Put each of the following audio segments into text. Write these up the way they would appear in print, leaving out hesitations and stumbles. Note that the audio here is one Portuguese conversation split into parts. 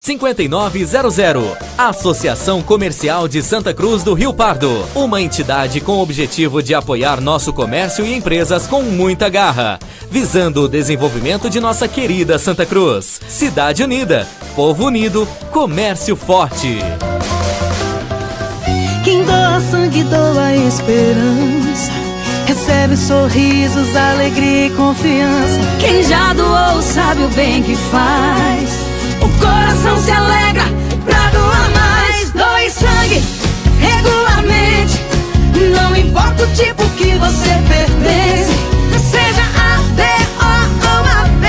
5900. Associação Comercial de Santa Cruz do Rio Pardo. Uma entidade com o objetivo de apoiar nosso comércio e empresas com muita garra, visando o desenvolvimento de nossa querida Santa Cruz. Cidade unida, povo unido, comércio forte. Quem doa sangue, doa esperança. Recebe sorrisos, alegria e confiança. Quem já doou sabe o bem que faz. O coração se alegra pra doar mais. Doe sangue regularmente. Não importa o tipo que você pertence, seja A, B, O ou AB,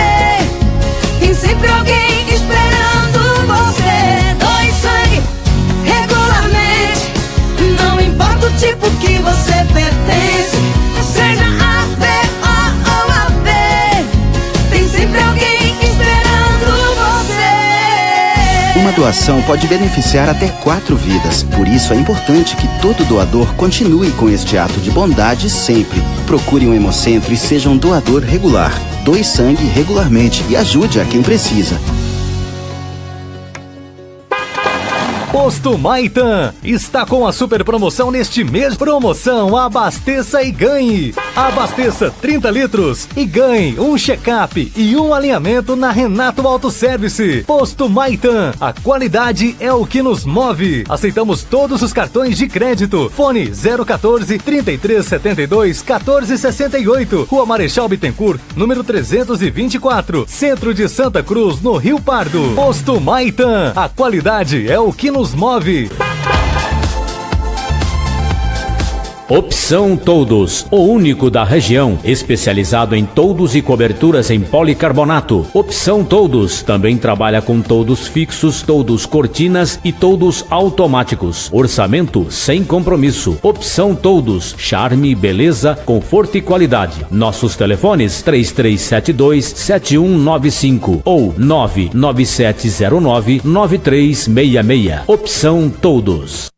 tem sempre alguém esperando você. Doe sangue regularmente. Não importa o tipo que você pertence, seja A, B, O ou AB, tem sempre alguém esperando você. Uma doação pode beneficiar até 4 vidas. Por isso é importante que todo doador continue com este ato de bondade sempre. Procure um hemocentro e seja um doador regular. Doe sangue regularmente e ajude a quem precisa. Posto Maitan está com a super promoção neste mês. Promoção Abasteça e Ganhe. Abasteça 30 litros e ganhe um check-up e um alinhamento na Renato Autoservice. Posto Maitan, a qualidade é o que nos move. Aceitamos todos os cartões de crédito. Fone 014 3372 1468. Rua Marechal Bittencourt, número 324. Centro de Santa Cruz, no Rio Pardo. Posto Maitan, a qualidade é o que nos move. Opção Toldos, o único da região, especializado em toldos e coberturas em policarbonato. Opção Toldos também trabalha com toldos fixos, toldos cortinas e toldos automáticos. Orçamento sem compromisso. Opção Toldos, charme, beleza, conforto e qualidade. Nossos telefones 3372-7195 ou 99709-9366. Opção Toldos.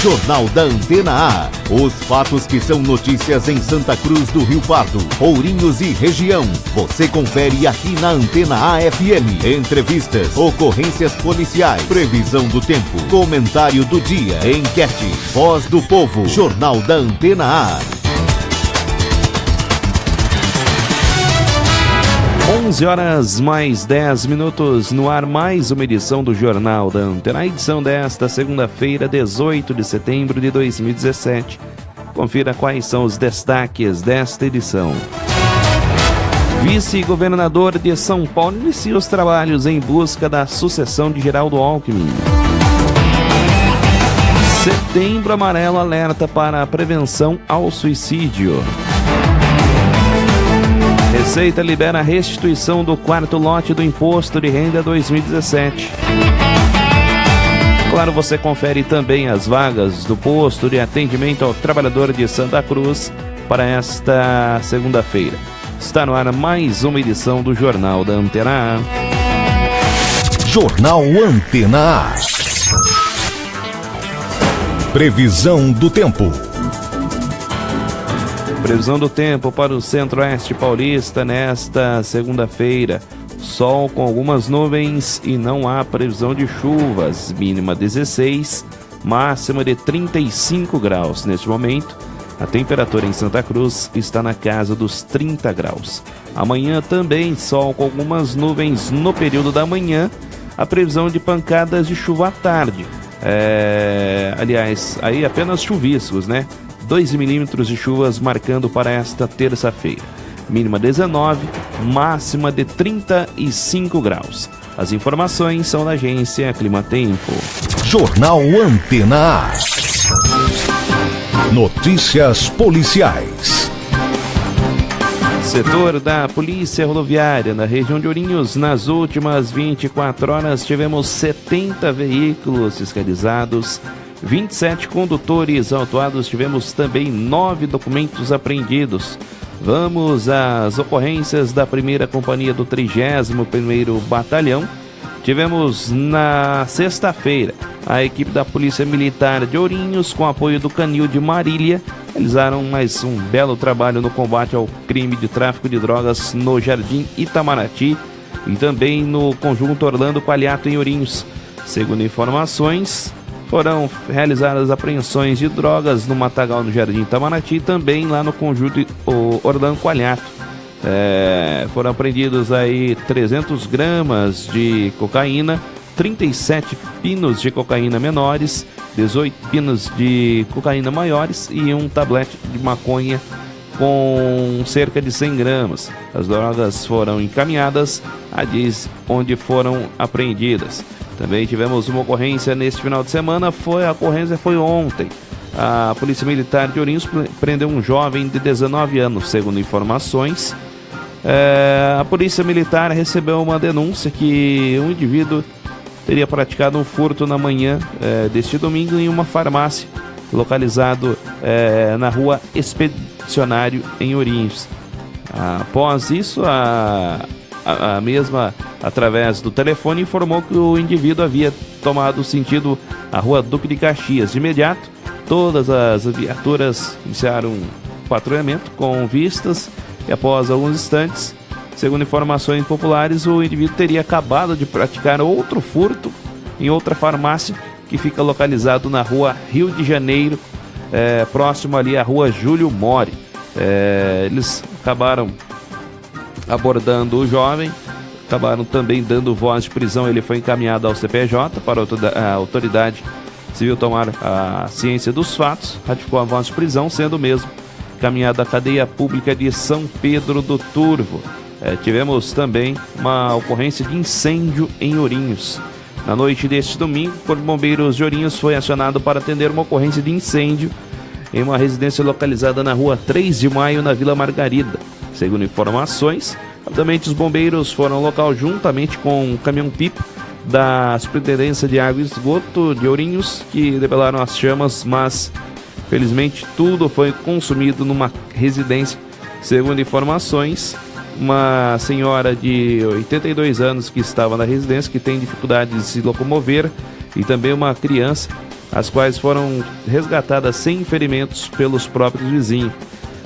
Jornal da Antena A. Os fatos que são notícias em Santa Cruz do Rio Pardo, Ourinhos e região. Você confere aqui na Antena A FM. Entrevistas, ocorrências policiais, previsão do tempo, comentário do dia, enquete, voz do povo. Jornal da Antena A. 11 horas mais 10 minutos, no ar mais uma edição do Jornal da Antena, a edição desta segunda-feira, 18 de setembro de 2017. Confira quais são os destaques desta edição. Vice-governador de São Paulo inicia os trabalhos em busca da sucessão de Geraldo Alckmin. Setembro Amarelo alerta para a prevenção ao suicídio. Receita libera a restituição do 4º lote do Imposto de Renda 2017. Claro, você confere também as vagas do posto de atendimento ao trabalhador de Santa Cruz para esta segunda-feira. Está no ar mais uma edição do Jornal da Antena A. Jornal Antena A. Previsão do tempo. Previsão do tempo para o centro-oeste paulista nesta segunda-feira. Sol com algumas nuvens e não há previsão de chuvas. Mínima 16, máxima de 35 graus. Neste momento, a temperatura em Santa Cruz está na casa dos 30 graus. Amanhã também sol com algumas nuvens no período da manhã. A previsão de pancadas de chuva à tarde. Aliás, aí apenas chuviscos, né? 2 milímetros de chuvas marcando para esta terça-feira. Mínima 19, máxima de 35 graus. As informações são da agência Climatempo. Jornal Antena A. Notícias policiais. Setor da Polícia Rodoviária na região de Ourinhos, nas últimas 24 horas tivemos 70 veículos fiscalizados, 27 condutores autuados, tivemos também 9 documentos apreendidos. Vamos às ocorrências da primeira companhia do 31º Batalhão. Tivemos na sexta-feira a equipe da Polícia Militar de Ourinhos, com apoio do Canil de Marília, realizaram mais um belo trabalho no combate ao crime de tráfico de drogas no Jardim Itamaraty. e também no conjunto Orlando Qualiato em Ourinhos. Segundo informações, foram realizadas apreensões de drogas no Matagal, no Jardim Itamaraty, e também lá no conjunto Orlando Qualiato. Foram apreendidos aí 300 gramas de cocaína, 37 pinos de cocaína menores, 18 pinos de cocaína maiores e um tablete de maconha com cerca de 100 gramas. As drogas foram encaminhadas a DIS, onde foram apreendidas. Também tivemos uma ocorrência neste final de semana, a ocorrência foi ontem. A Polícia Militar de Ourinhos prendeu um jovem de 19 anos, segundo informações. A Polícia Militar recebeu uma denúncia que um indivíduo teria praticado um furto na manhã deste domingo em uma farmácia, localizado na rua Expedicionário, em Ourinhos. Após isso, a mesma, através do telefone, informou que o indivíduo havia tomado sentido a rua Duque de Caxias. De imediato, todas as viaturas iniciaram um patrulhamento com vistas e após alguns instantes, segundo informações populares, o indivíduo teria acabado de praticar outro furto em outra farmácia que fica localizado na rua Rio de Janeiro, próximo ali à rua Júlio Mori. Eles acabaram abordando o jovem, acabaram também dando voz de prisão. Ele foi encaminhado ao CPJ para a autoridade civil tomar a ciência dos fatos, ratificou a voz de prisão, sendo mesmo encaminhado à cadeia pública de São Pedro do Turvo. Tivemos também uma ocorrência de incêndio em Ourinhos. Na noite deste domingo, o Corpo de Bombeiros de Ourinhos foi acionado para atender uma ocorrência de incêndio em uma residência localizada na rua 3 de Maio, na Vila Margarida. Segundo informações, rapidamente os bombeiros foram ao local juntamente com um caminhão-pipa da Superintendência de Água e Esgoto de Ourinhos, que debelaram as chamas, mas felizmente tudo foi consumido numa residência. Segundo informações, uma senhora de 82 anos que estava na residência, que tem dificuldade de se locomover, e também uma criança, as quais foram resgatadas sem ferimentos pelos próprios vizinhos.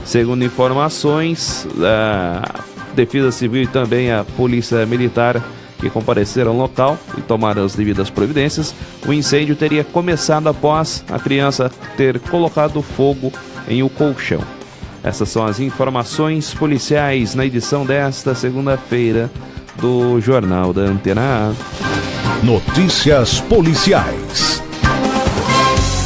Segundo informações, a Defesa Civil e também a Polícia Militar, que compareceram ao local e tomaram as devidas providências, o incêndio teria começado após a criança ter colocado fogo em um colchão. Essas são as informações policiais na edição desta segunda-feira do Jornal da Antena A. Notícias policiais.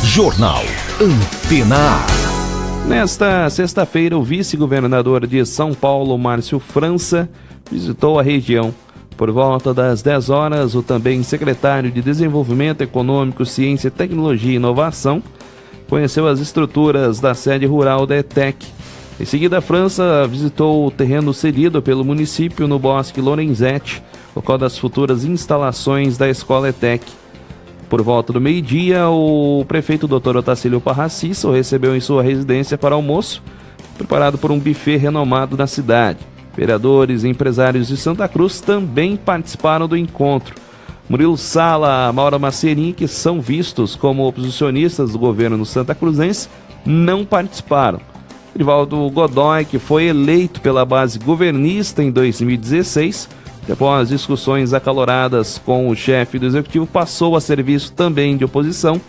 Jornal Antena A. Nesta sexta-feira, o vice-governador de São Paulo, Márcio França, visitou a região. Por volta das 10 horas, o também secretário de Desenvolvimento Econômico, Ciência, Tecnologia e Inovação conheceu as estruturas da sede rural da ETEC. Em seguida, a França visitou o terreno cedido pelo município no Bosque Lorenzetti, local das futuras instalações da Escola ETEC. Por volta do meio-dia, o prefeito Dr. Otacílio Parracisso recebeu em sua residência para almoço, preparado por um buffet renomado na cidade. Vereadores e empresários de Santa Cruz também participaram do encontro. Murilo Sala, Maura Macerim, que são vistos como oposicionistas do governo santacruzense, não participaram. Rivaldo Godoy, que foi eleito pela base governista em 2016, após discussões acaloradas com o chefe do executivo, passou a serviço também de oposição,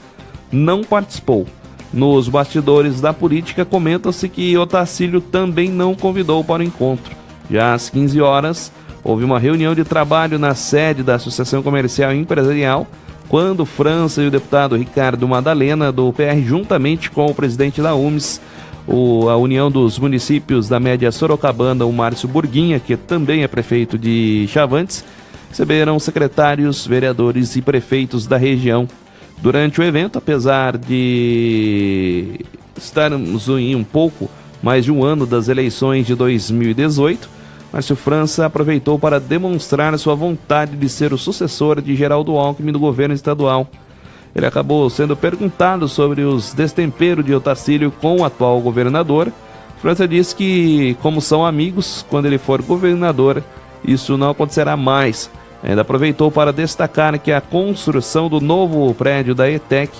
não participou. Nos bastidores da política, comenta-se que Otacílio também não convidou para o encontro. Já às 15 horas, houve uma reunião de trabalho na sede da Associação Comercial e Empresarial, quando França e o deputado Ricardo Madalena, do PR, juntamente com o presidente da UMS, a União dos Municípios da Média Sorocabana, o Márcio Burguinha, que também é prefeito de Chavantes, receberam secretários, vereadores e prefeitos da região. Durante o evento, apesar de estarmos em um pouco mais de um ano das eleições de 2018, Márcio França aproveitou para demonstrar sua vontade de ser o sucessor de Geraldo Alckmin no governo estadual. Ele acabou sendo perguntado sobre os destemperos de Otacílio com o atual governador. França disse que, como são amigos, quando ele for governador, isso não acontecerá mais. Ainda aproveitou para destacar que a construção do novo prédio da ETEC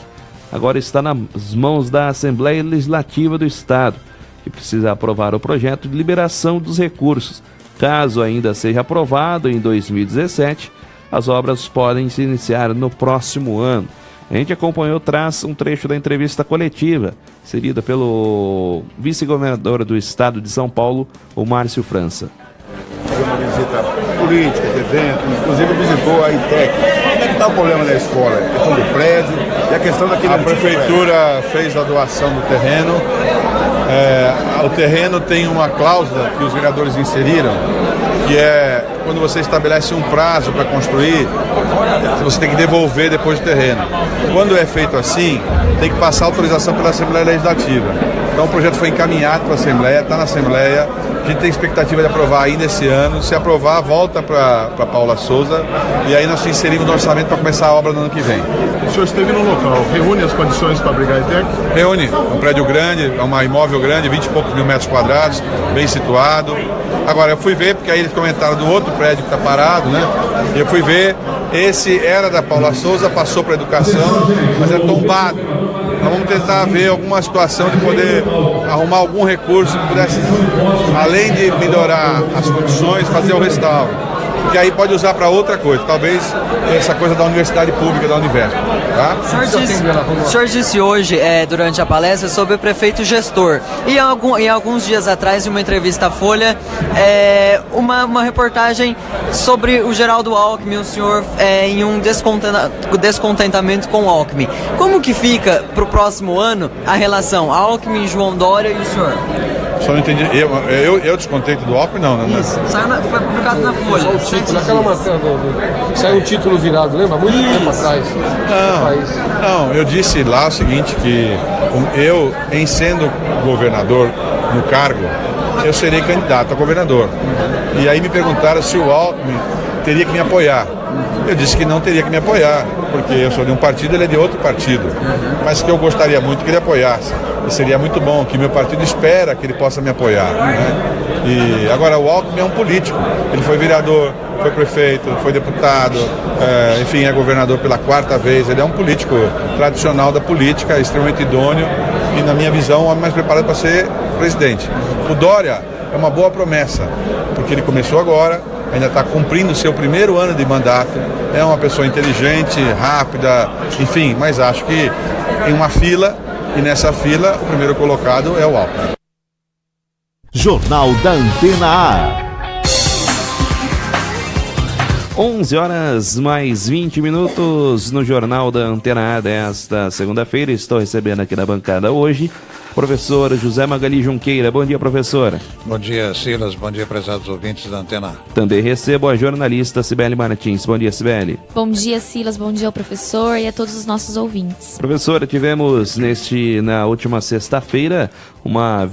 agora está nas mãos da Assembleia Legislativa do Estado, que precisa aprovar o projeto de liberação dos recursos. Caso ainda seja aprovado em 2017, as obras podem se iniciar no próximo ano. A gente acompanhou, traz um trecho da entrevista coletiva, cedida pelo vice-governador do estado de São Paulo, o Márcio França. Uma visita política, de evento, inclusive visitou a ITEC. Como é que está o problema da escola? A questão do prédio e a questão daquele... A prefeitura fez a doação do terreno. O terreno tem uma cláusula que os vereadores inseriram, que é quando você estabelece um prazo para construir, você tem que devolver depois do terreno. Quando é feito assim, tem que passar autorização pela Assembleia Legislativa. Então o projeto foi encaminhado para a Assembleia, está na Assembleia, a gente tem expectativa de aprovar ainda esse ano. Se aprovar, volta para Paula Souza e aí nós inserimos no orçamento para começar a obra no ano que vem. O senhor esteve no local, reúne as condições para abrigar a ITEC? Reúne, um prédio grande, uma imóvel grande, 20 e poucos mil metros quadrados, bem situado. Agora, eu fui ver, porque aí eles comentaram do outro prédio que está parado, né? E eu fui ver, esse era da Paula Souza, passou para a educação, mas é tombado. Nós vamos tentar ver alguma situação de poder arrumar algum recurso que pudesse, além de melhorar as condições, fazer o restauro. Porque aí pode usar para outra coisa, talvez essa coisa da universidade pública, da Univesp, tá? O senhor disse hoje, durante a palestra, sobre o prefeito gestor. E alguns dias atrás, em uma entrevista à Folha, uma reportagem sobre o Geraldo Alckmin, o senhor em um descontentamento com o Alckmin. Como que fica para o próximo ano a relação Alckmin, João Dória e o senhor? Só não entendi. Eu descontento do Alckmin, não, né? Isso, foi publicado na Folha. Só o título, naquela matéria saiu um título virado, lembra? Muito tempo atrás. Não, eu disse lá o seguinte, que eu, em sendo governador no cargo, eu serei candidato a governador. E aí me perguntaram se o Alckmin teria que me apoiar. Eu disse que não teria que me apoiar, porque eu sou de um partido, ele é de outro partido. Mas que eu gostaria muito que ele apoiasse. E seria muito bom, que meu partido espera que ele possa me apoiar, né? E agora o Alckmin é um político. Ele foi vereador, foi prefeito, foi deputado, enfim, é governador pela 4ª vez. Ele é um político tradicional da política, extremamente idôneo e, na minha visão, o homem mais preparado para ser presidente. O Dória é uma boa promessa, porque ele começou agora, ainda está cumprindo o seu primeiro ano de mandato, é uma pessoa inteligente, rápida, enfim, mas acho que em uma fila, e nessa fila o primeiro colocado é o Alckmin. Jornal da Antena A. 11 horas mais 20 minutos no Jornal da Antena A desta segunda-feira. Estou recebendo aqui na bancada hoje professor José Magali Junqueira. Bom dia, professora. Bom dia, Silas. Bom dia, prezados ouvintes da Antena A. Também recebo a jornalista Cibele Martins. Bom dia, Cibele. Bom dia, Silas. Bom dia ao professor e a todos os nossos ouvintes. Professora, tivemos na última sexta-feira uma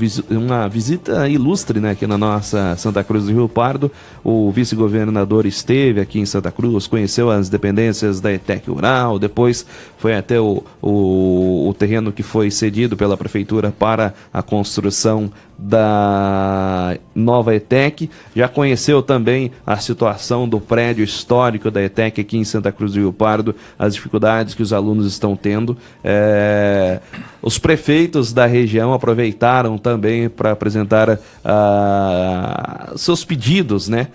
visita ilustre, né, aqui na nossa Santa Cruz do Rio Pardo. O vice-governador esteve aqui em Santa Cruz, conheceu as dependências da ETEC Rural, depois foi até o terreno que foi cedido pela prefeitura para a construção da nova ETEC, já conheceu também a situação do prédio histórico da ETEC aqui em Santa Cruz do Rio Pardo, as dificuldades que os alunos estão tendo. Os prefeitos da região aproveitaram também para apresentar seus pedidos, né?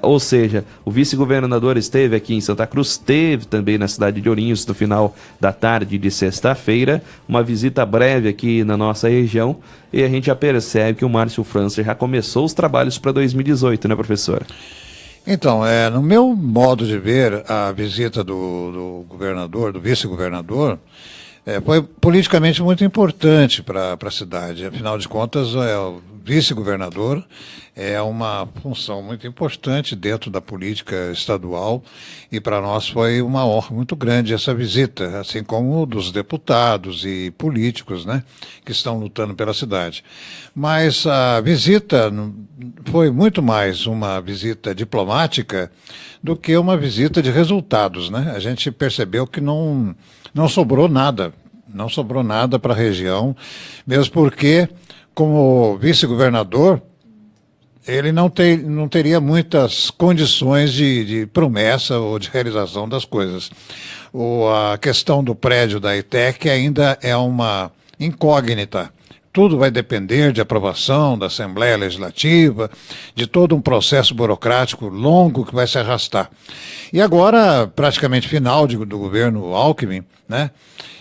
Ou seja, o vice-governador esteve aqui em Santa Cruz, esteve também na cidade de Ourinhos no final da tarde de sexta-feira, uma visita breve aqui na nossa região, e a gente já percebe que o Márcio França já começou os trabalhos para 2018, né, professora? Então, no meu modo de ver, a visita do governador, do vice-governador, foi politicamente muito importante para a cidade. Afinal de contas, o vice-governador é uma função muito importante dentro da política estadual e para nós foi uma honra muito grande essa visita, assim como dos deputados e políticos, né, que estão lutando pela cidade. Mas a visita foi muito mais uma visita diplomática do que uma visita de resultados, né? A gente percebeu que não sobrou nada. Não sobrou nada para a região, mesmo porque, como vice-governador, ele não teria muitas condições de promessa ou de realização das coisas. A questão do prédio da ETEC ainda é uma incógnita. tudo vai depender de aprovação da Assembleia Legislativa, de todo um processo burocrático longo que vai se arrastar. E agora, praticamente final do governo Alckmin, né?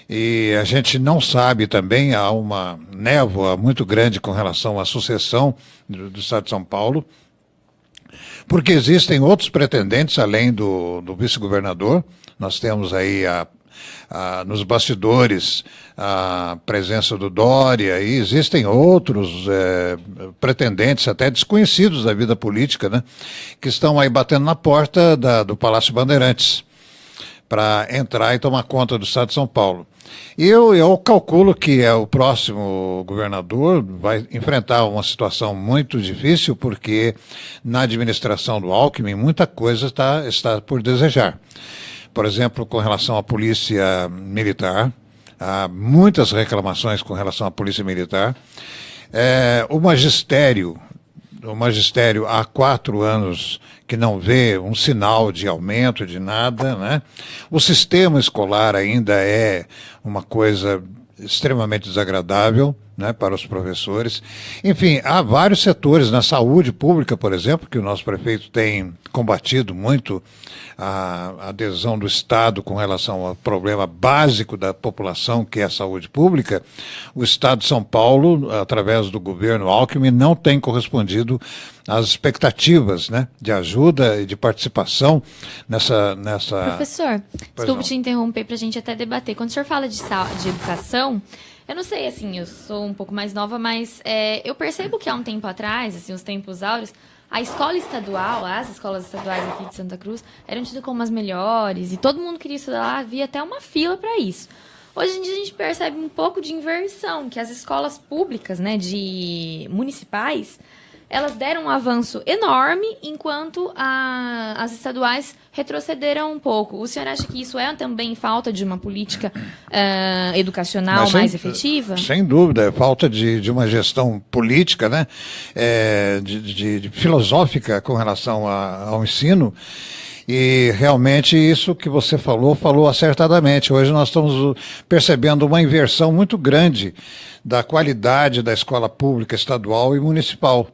E a gente não sabe também, há uma névoa muito grande com relação à sucessão do Estado de São Paulo, porque existem outros pretendentes além do vice-governador. Nós temos aí nos bastidores a presença do Dória, e existem outros pretendentes, até desconhecidos da vida política, né, que estão aí batendo na porta do Palácio Bandeirantes para entrar e tomar conta do Estado de São Paulo. E eu calculo que o próximo governador vai enfrentar uma situação muito difícil, porque na administração do Alckmin muita coisa está por desejar. Por exemplo, com relação à polícia militar, há muitas reclamações com relação à polícia militar. O magistério há 4 anos que não vê um sinal de aumento de nada, né? O sistema escolar ainda é uma coisa extremamente desagradável, né, para os professores. Enfim, há vários setores na saúde pública, por exemplo, que o nosso prefeito tem combatido muito a adesão do Estado com relação ao problema básico da população, que é a saúde pública. O Estado de São Paulo, através do governo Alckmin, não tem correspondido às expectativas, né, de ajuda e de participação nessa... Professor, desculpe te interromper para a gente até debater. Quando o senhor fala de educação, eu não sei, assim, eu sou um pouco mais nova, mas eu percebo que há um tempo atrás, assim, os tempos áureos, a escola estadual, as escolas estaduais aqui de Santa Cruz, eram tidas como as melhores, e todo mundo queria estudar lá, havia até uma fila para isso. Hoje em dia a gente percebe um pouco de inversão, que as escolas públicas, né, municipais, elas deram um avanço enorme, enquanto as estaduais retrocederam um pouco. O senhor acha que isso é também falta de uma política educacional mais efetiva? Sem dúvida, é falta de uma gestão política, né, de filosófica com relação ao ensino. E realmente isso que você falou acertadamente. Hoje nós estamos percebendo uma inversão muito grande da qualidade da escola pública estadual e municipal,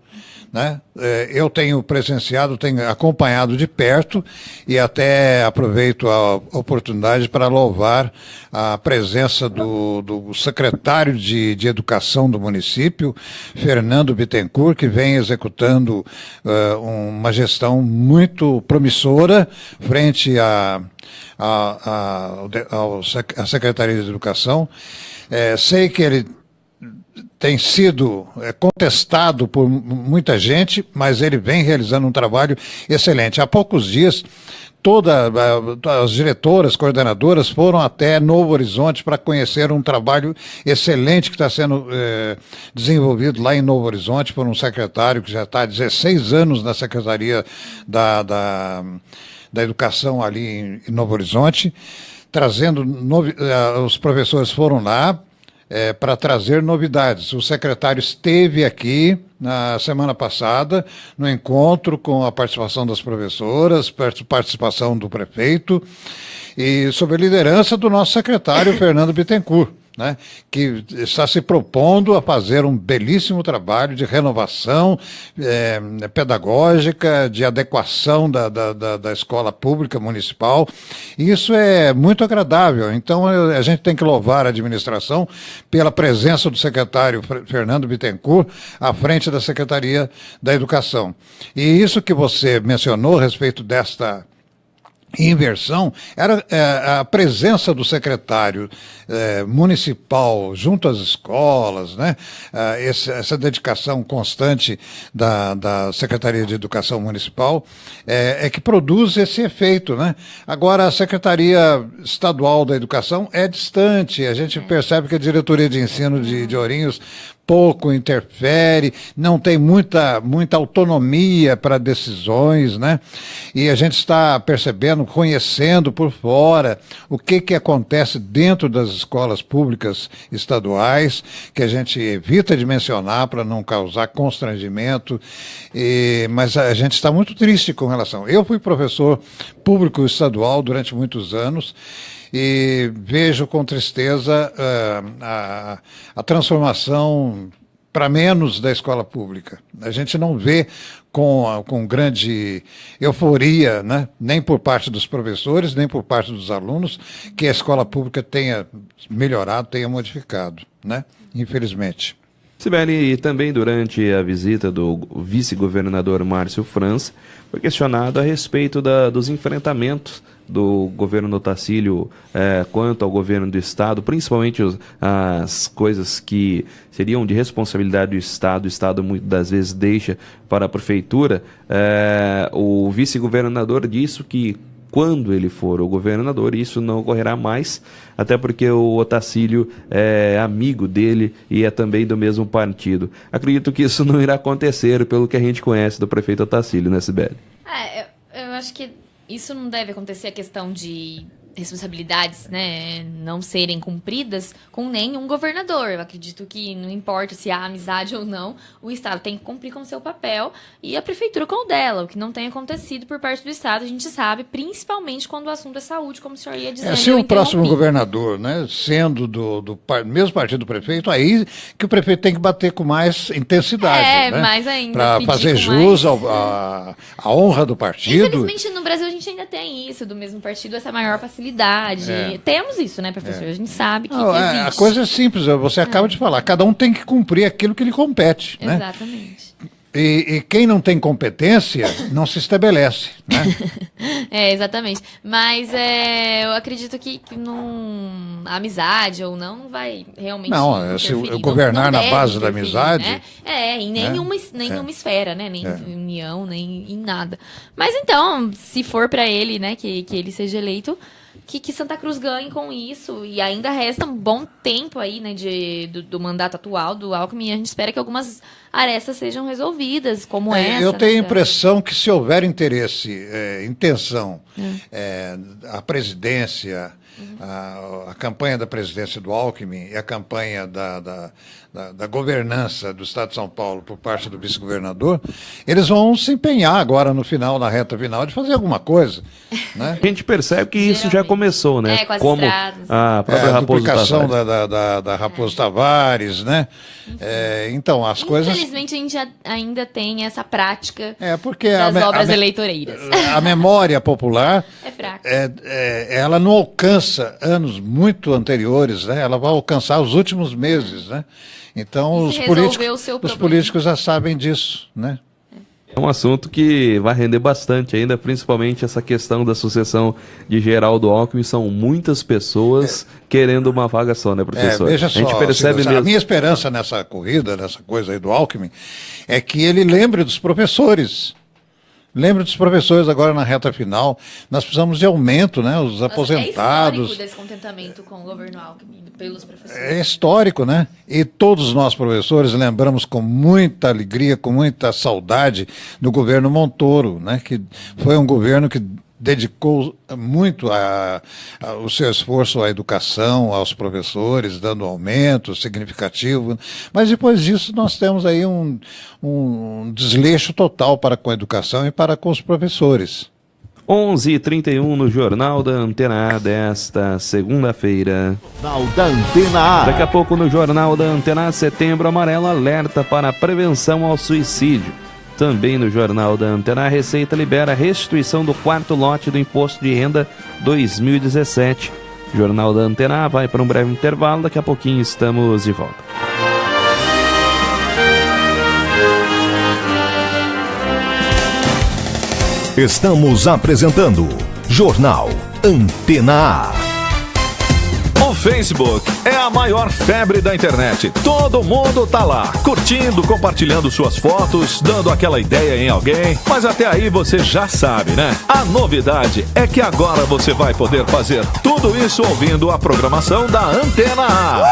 né? Eu tenho presenciado, tenho acompanhado de perto, e até aproveito a oportunidade para louvar a presença do secretário de Educação do município, Fernando Bittencourt, que vem executando uma gestão muito promissora frente à Secretaria de Educação. Sei que ele tem sido contestado por muita gente, mas ele vem realizando um trabalho excelente. Há poucos dias, as diretoras, coordenadoras foram até Novo Horizonte para conhecer um trabalho excelente que está sendo desenvolvido lá em Novo Horizonte por um secretário que já está há 16 anos na Secretaria da Educação ali em Novo Horizonte, trazendo os professores foram lá para trazer novidades. O secretário esteve aqui na semana passada, no encontro com a participação das professoras, participação do prefeito, e sob a liderança do nosso secretário, Fernando Bittencourt, né, que está se propondo a fazer um belíssimo trabalho de renovação pedagógica, de adequação da escola pública municipal. Isso é muito agradável. Então, a gente tem que louvar a administração pela presença do secretário Fernando Bittencourt à frente da Secretaria da Educação. E isso que você mencionou a respeito desta inversão era a presença do secretário municipal junto às escolas, né? Essa dedicação constante da Secretaria de Educação Municipal que produz esse efeito, né? Agora, a Secretaria Estadual da Educação é distante, a gente percebe que a Diretoria de Ensino de Ourinhos pouco interfere, não tem muita autonomia para decisões, né? E a gente está percebendo, conhecendo por fora o que acontece dentro das escolas públicas estaduais, que a gente evita de mencionar para não causar constrangimento, mas a gente está muito triste com relação. Eu fui professor público estadual durante muitos anos, e vejo com tristeza a transformação para menos da escola pública. A gente não vê com grande euforia, né? Nem por parte dos professores, nem por parte dos alunos, que a escola pública tenha melhorado, tenha modificado, né? Infelizmente. Sibeli, também durante a visita do vice-governador Márcio França, foi questionado a respeito dos enfrentamentos do governo Otacílio quanto ao governo do Estado, principalmente as coisas que seriam de responsabilidade do Estado. O Estado muitas das vezes deixa para a Prefeitura. O vice-governador disse que quando ele for o governador, isso não ocorrerá mais, até porque o Otacílio é amigo dele e é também do mesmo partido. Acredito que isso não irá acontecer, pelo que a gente conhece do prefeito Otacílio, né, Sibeli? Eu acho que isso não deve acontecer, a questão de responsabilidades, né, não serem cumpridas com nenhum governador. Eu acredito que não importa se há amizade ou não, o Estado tem que cumprir com o seu papel e a Prefeitura com o dela. O que não tem acontecido por parte do Estado, a gente sabe, principalmente quando o assunto é saúde, como o senhor ia dizer. Se o próximo governador, né, sendo do mesmo partido do prefeito, aí que o prefeito tem que bater com mais intensidade. Né? Mais ainda. Para fazer jus à honra do partido. Infelizmente, no Brasil, a gente ainda tem isso, do mesmo partido, essa maior facilidade. Temos isso, né, professor? A gente sabe que existe. A coisa é simples, você acaba de falar, cada um tem que cumprir aquilo que lhe compete. Exatamente. Né? E quem não tem competência não se estabelece, né? Exatamente. Mas eu acredito que a amizade ou não vai realmente se governar na base da amizade... Né? Em nenhuma esfera, né? Nem em união, nem em nada. Mas então, se for para ele, né, que ele seja eleito, que Santa Cruz ganhe com isso, e ainda resta um bom tempo aí, né, do mandato atual do Alckmin, e a gente espera que algumas arestas sejam resolvidas, como essa. Eu tenho a impressão que se houver interesse, intenção, a presidência, a campanha da presidência do Alckmin e a campanha da governança do Estado de São Paulo por parte do vice-governador, eles vão se empenhar agora na reta final, de fazer alguma coisa. Né? A gente percebe que isso já começou, né? Com as como estradas. a própria Raposo duplicação Tavares. da Raposo Tavares, né? Então, as coisas... Infelizmente, a gente ainda tem essa prática porque das obras eleitoreiras. A memória popular é fraca. Ela não alcança anos muito anteriores, né? Ela vai alcançar os últimos meses, né? Então, os políticos já sabem disso, né? É um assunto que vai render bastante ainda, principalmente essa questão da sucessão de Geraldo Alckmin. São muitas pessoas querendo uma vaga só, né, professor? Veja só, a gente percebe mesmo. A minha esperança nessa corrida, nessa coisa aí do Alckmin, é que ele lembre dos professores. Lembre dos professores agora na reta final. Nós precisamos de aumento, né? Os aposentados. É histórico o descontentamento com o governo Alckmin, pelos professores. É histórico, né? E todos nós, professores, lembramos com muita alegria, com muita saudade do governo Montoro, né? Que foi um governo que dedicou muito o seu esforço à educação, aos professores, dando aumento significativo. Mas depois disso nós temos aí um desleixo total para com a educação e para com os professores. 11h31 no Jornal da Antena A desta segunda-feira. Jornal da Antena A. Daqui a pouco no Jornal da Antena A, Setembro Amarelo alerta para a prevenção ao suicídio. Também no Jornal da Antena, a Receita libera a restituição do quarto lote do Imposto de Renda 2017. Jornal da Antena vai para um breve intervalo, daqui a pouquinho estamos de volta. Estamos apresentando Jornal Antena A. O Facebook é a maior febre da internet. Todo mundo tá lá, curtindo, compartilhando suas fotos, dando aquela ideia em alguém. Mas até aí você já sabe, né? A novidade é que agora você vai poder fazer tudo isso ouvindo a programação da Antena A.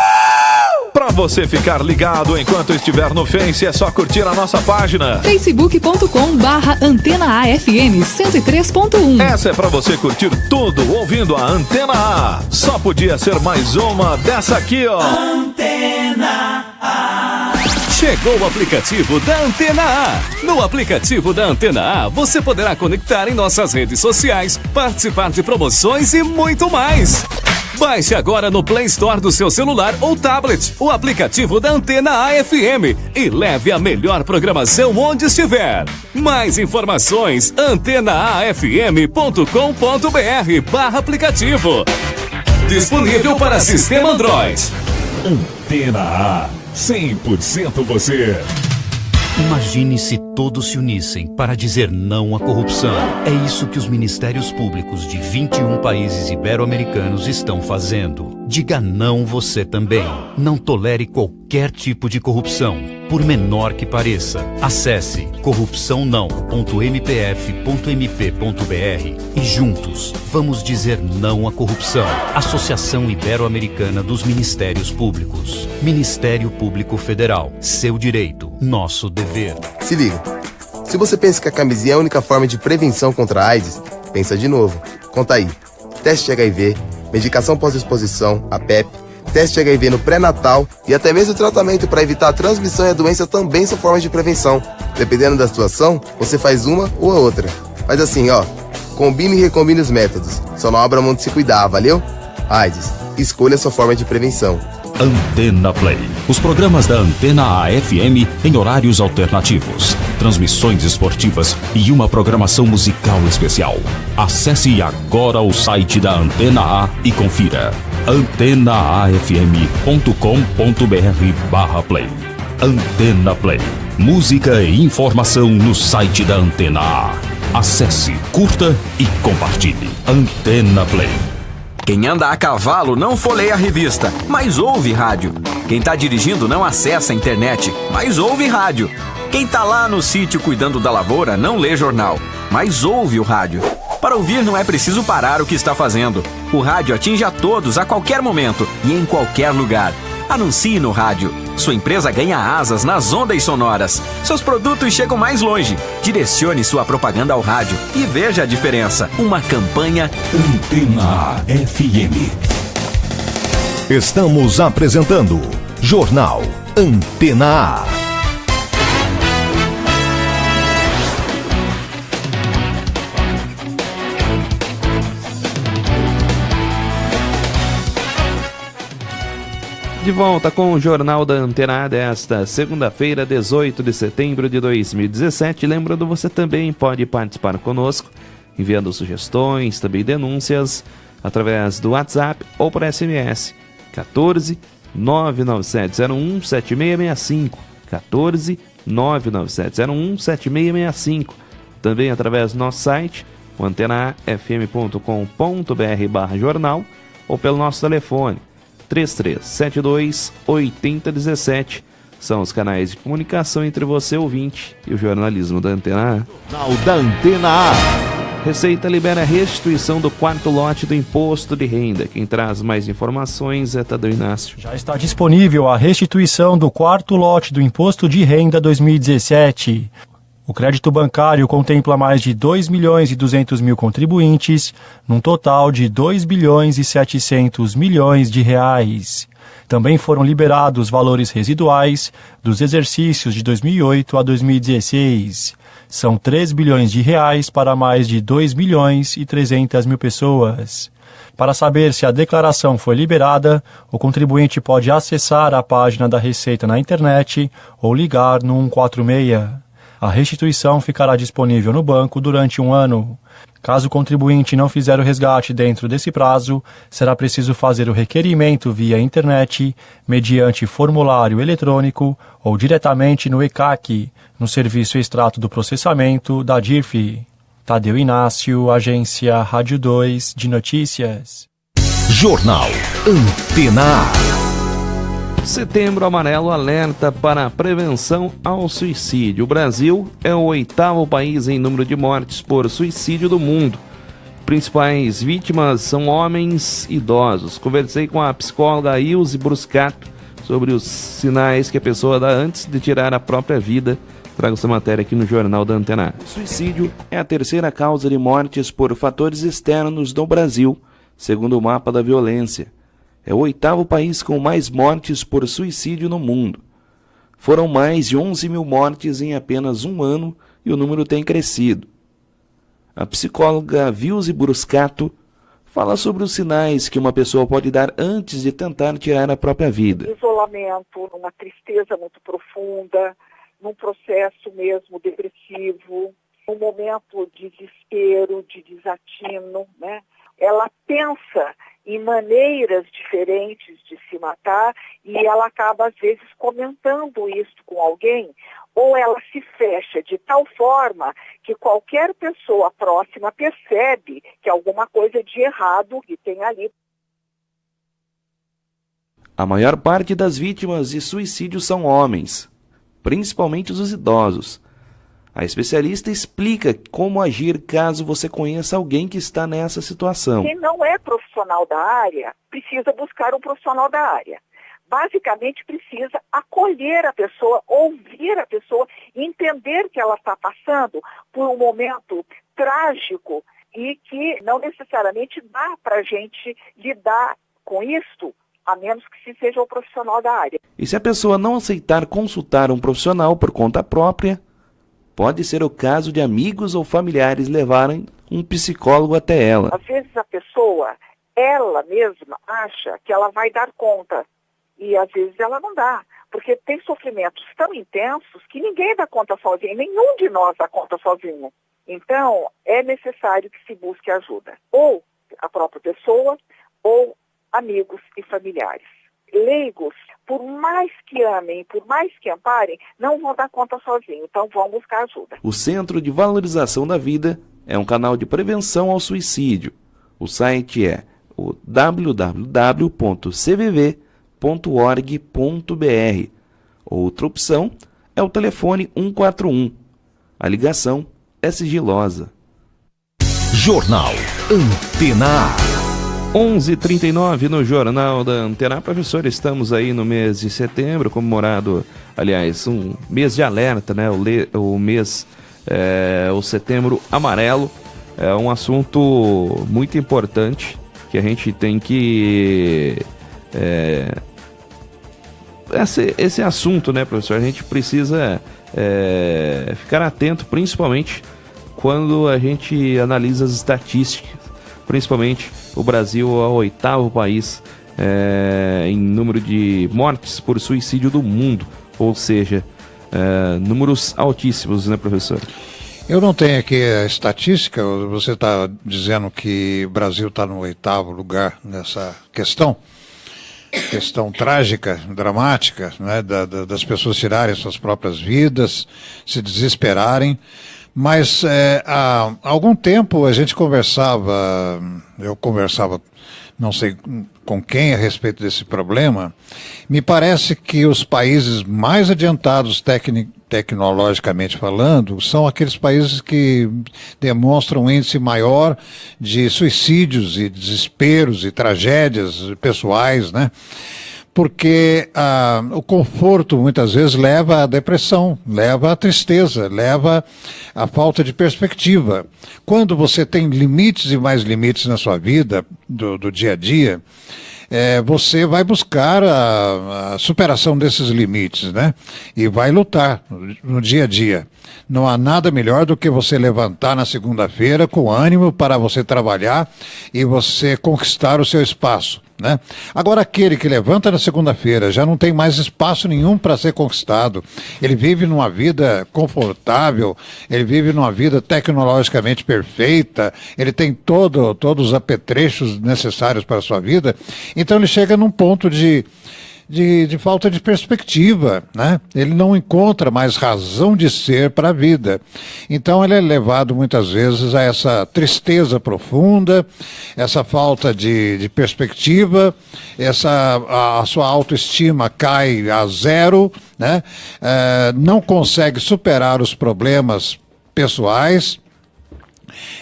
Pra você ficar ligado enquanto estiver no Face, é só curtir a nossa página facebook.com/Antena A FM 103.1. Essa é pra você curtir tudo ouvindo a Antena A. Só podia ser mais uma dessa aqui, ó. Antena A. Chegou o aplicativo da Antena A. No aplicativo da Antena A, você poderá conectar em nossas redes sociais, participar de promoções e muito mais. Baixe agora no Play Store do seu celular ou tablet o aplicativo da Antena AFM e leve a melhor programação onde estiver. Mais informações, antenaafm.com.br/aplicativo. Disponível para sistema Android. Antena A, 100% você. Imagine se todos se unissem para dizer não à corrupção. É isso que os ministérios públicos de 21 países ibero-americanos estão fazendo. Diga não você também. Não tolere qualquer tipo de corrupção, por menor que pareça. Acesse corrupçãonão.mpf.mp.br e juntos vamos dizer não à corrupção. Associação Ibero-Americana dos Ministérios Públicos. Ministério Público Federal. Seu direito, nosso dever. Se liga. Se você pensa que a camisinha é a única forma de prevenção contra a AIDS, pensa de novo. Conta aí. Teste de HIV, medicação pós-exposição, a PEP, teste de HIV no pré-natal e até mesmo tratamento para evitar a transmissão e a doença também são formas de prevenção. Dependendo da situação, você faz uma ou a outra. Faz assim, ó. Combine e recombine os métodos. Só não abra mão de se cuidar, valeu? AIDS, escolha sua forma de prevenção. Antena Play. Os programas da Antena AFM em horários alternativos, transmissões esportivas e uma programação musical especial. Acesse agora o site da Antena A e confira. antenaafm.com.br/play. Antena Play. Música e informação no site da Antena A. Acesse, curta e compartilhe. Antena Play. Quem anda a cavalo não folheia a revista, mas ouve rádio. Quem tá dirigindo não acessa a internet, mas ouve rádio. Quem tá lá no sítio cuidando da lavoura não lê jornal, mas ouve o rádio. Para ouvir não é preciso parar o que está fazendo. O rádio atinge a todos a qualquer momento e em qualquer lugar. Anuncie no rádio. Sua empresa ganha asas nas ondas sonoras. Seus produtos chegam mais longe. Direcione sua propaganda ao rádio e veja a diferença. Uma campanha Antena FM. Estamos apresentando Jornal Antena A. De volta com o Jornal da Antena desta segunda-feira, 18 de setembro de 2017. Lembrando, você também pode participar conosco, enviando sugestões, também denúncias, através do WhatsApp ou por SMS. 14 99701 7665. 14 99701 7665. Também através do nosso site, o antenaafm.com.br/jornal, ou pelo nosso telefone 3372-8017. São os canais de comunicação entre você, ouvinte, e o jornalismo da Antena A. Jornal da Antena A. Receita libera a restituição do quarto lote do imposto de renda. Quem traz mais informações é Tadeu Inácio. Já está disponível a restituição do quarto lote do imposto de renda 2017. O crédito bancário contempla mais de 2.200.000 contribuintes, num total de 2.700.000.000 de reais. Também foram liberados valores residuais dos exercícios de 2008 a 2016. São 3 bilhões de reais para mais de 2.300.000 pessoas. Para saber se a declaração foi liberada, o contribuinte pode acessar a página da Receita na internet ou ligar no 146. A restituição ficará disponível no banco durante 1 ano. Caso o contribuinte não fizer o resgate dentro desse prazo, será preciso fazer o requerimento via internet, mediante formulário eletrônico ou diretamente no ECAC, no Serviço Extrato do Processamento da DIRF. Tadeu Inácio, Agência Rádio 2 de Notícias. Jornal Antena A. Setembro Amarelo alerta para a prevenção ao suicídio. O Brasil é o 8º país em número de mortes por suicídio do mundo. Principais vítimas são homens idosos. Conversei com a psicóloga Ilse Bruscato sobre os sinais que a pessoa dá antes de tirar a própria vida. Trago essa matéria aqui no Jornal da Antena. Suicídio é a terceira causa de mortes por fatores externos no Brasil, segundo o mapa da violência. É o 8º país com mais mortes por suicídio no mundo. Foram mais de 11.000 mortes em apenas 1 ano e o número tem crescido. A psicóloga Ilse Bruscato fala sobre os sinais que uma pessoa pode dar antes de tentar tirar a própria vida. Isolamento, uma tristeza muito profunda, num processo mesmo depressivo, um momento de desespero, de desatino, né? Ela pensa em maneiras diferentes de se matar e ela acaba, às vezes, comentando isso com alguém, ou ela se fecha de tal forma que qualquer pessoa próxima percebe que alguma coisa de errado que tem ali. A maior parte das vítimas de suicídio são homens, principalmente os idosos. A especialista explica como agir caso você conheça alguém que está nessa situação. Quem não é profissional da área, precisa buscar um profissional da área. Basicamente precisa acolher a pessoa, ouvir a pessoa, entender que ela está passando por um momento trágico e que não necessariamente dá para a gente lidar com isso, a menos que se seja um profissional da área. E se a pessoa não aceitar consultar um profissional por conta própria, pode ser o caso de amigos ou familiares levarem um psicólogo até ela. Às vezes a pessoa, ela mesma, acha que ela vai dar conta. E às vezes ela não dá. Porque tem sofrimentos tão intensos que ninguém dá conta sozinho. Nenhum de nós dá conta sozinho. Então, é necessário que se busque ajuda. Ou a própria pessoa, ou amigos e familiares. Leigos, por mais que amem, por mais que amparem, não vão dar conta sozinhos, então vão buscar ajuda. O Centro de Valorização da Vida é um canal de prevenção ao suicídio. O site é o www.cvv.org.br. Outra opção é o telefone 141. A ligação é sigilosa. Jornal Antena A. 11h39 no Jornal da Antena. Professor, estamos aí no mês de setembro, comemorado, aliás, um mês de alerta, né? O Setembro Amarelo. É um assunto muito importante que a gente tem que... Esse assunto, né, professor? A gente precisa ficar atento, principalmente quando a gente analisa as estatísticas. Principalmente o Brasil é o 8º país em número de mortes por suicídio do mundo. Ou seja, números altíssimos, né, professor? Eu não tenho aqui a estatística. Você está dizendo que o Brasil está no 8º lugar nessa questão trágica, dramática, né, das pessoas tirarem suas próprias vidas, se desesperarem. Mas há algum tempo a gente eu conversava, não sei com quem a respeito desse problema. Me parece que os países mais adiantados tecnologicamente falando são aqueles países que demonstram um índice maior de suicídios e desesperos e tragédias pessoais, né? Porque o conforto muitas vezes leva à depressão, leva à tristeza, leva à falta de perspectiva. Quando você tem limites e mais limites na sua vida, do dia a dia, você vai buscar a superação desses limites, né? E vai lutar no dia a dia. Não há nada melhor do que você levantar na segunda-feira com ânimo para você trabalhar e você conquistar o seu espaço, né? Agora, aquele que levanta na segunda-feira já não tem mais espaço nenhum para ser conquistado. Ele vive numa vida confortável, ele vive numa vida tecnologicamente perfeita, ele tem todos os apetrechos necessários para a sua vida. Então ele chega num ponto de falta de perspectiva, né? Ele não encontra mais razão de ser para a vida. Então ele é levado muitas vezes a essa tristeza profunda, essa falta de perspectiva, a sua autoestima cai a zero, né? Não consegue superar os problemas pessoais,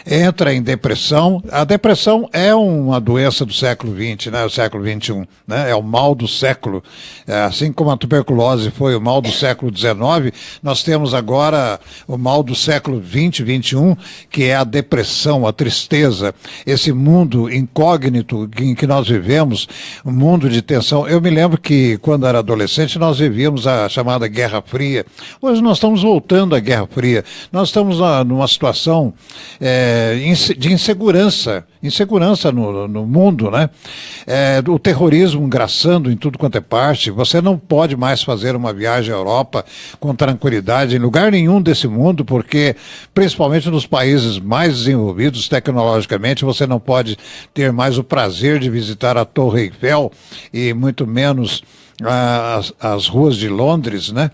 entra em depressão. A depressão é uma doença do século XX, né? O século XXI, né? É o mal do século. Assim como a tuberculose foi o mal do século XIX, nós temos agora o mal do século XX, XXI, que é a depressão, a tristeza, esse mundo incógnito em que nós vivemos, um mundo de tensão. Eu me lembro que quando era adolescente nós vivíamos a chamada Guerra Fria. Hoje nós estamos voltando à Guerra Fria. Nós estamos numa situação de insegurança no mundo, né? O terrorismo engraçando em tudo quanto é parte. Você não pode mais fazer uma viagem à Europa com tranquilidade em lugar nenhum desse mundo, porque principalmente nos países mais desenvolvidos tecnologicamente, você não pode ter mais o prazer de visitar a Torre Eiffel e muito menos as ruas de Londres, né?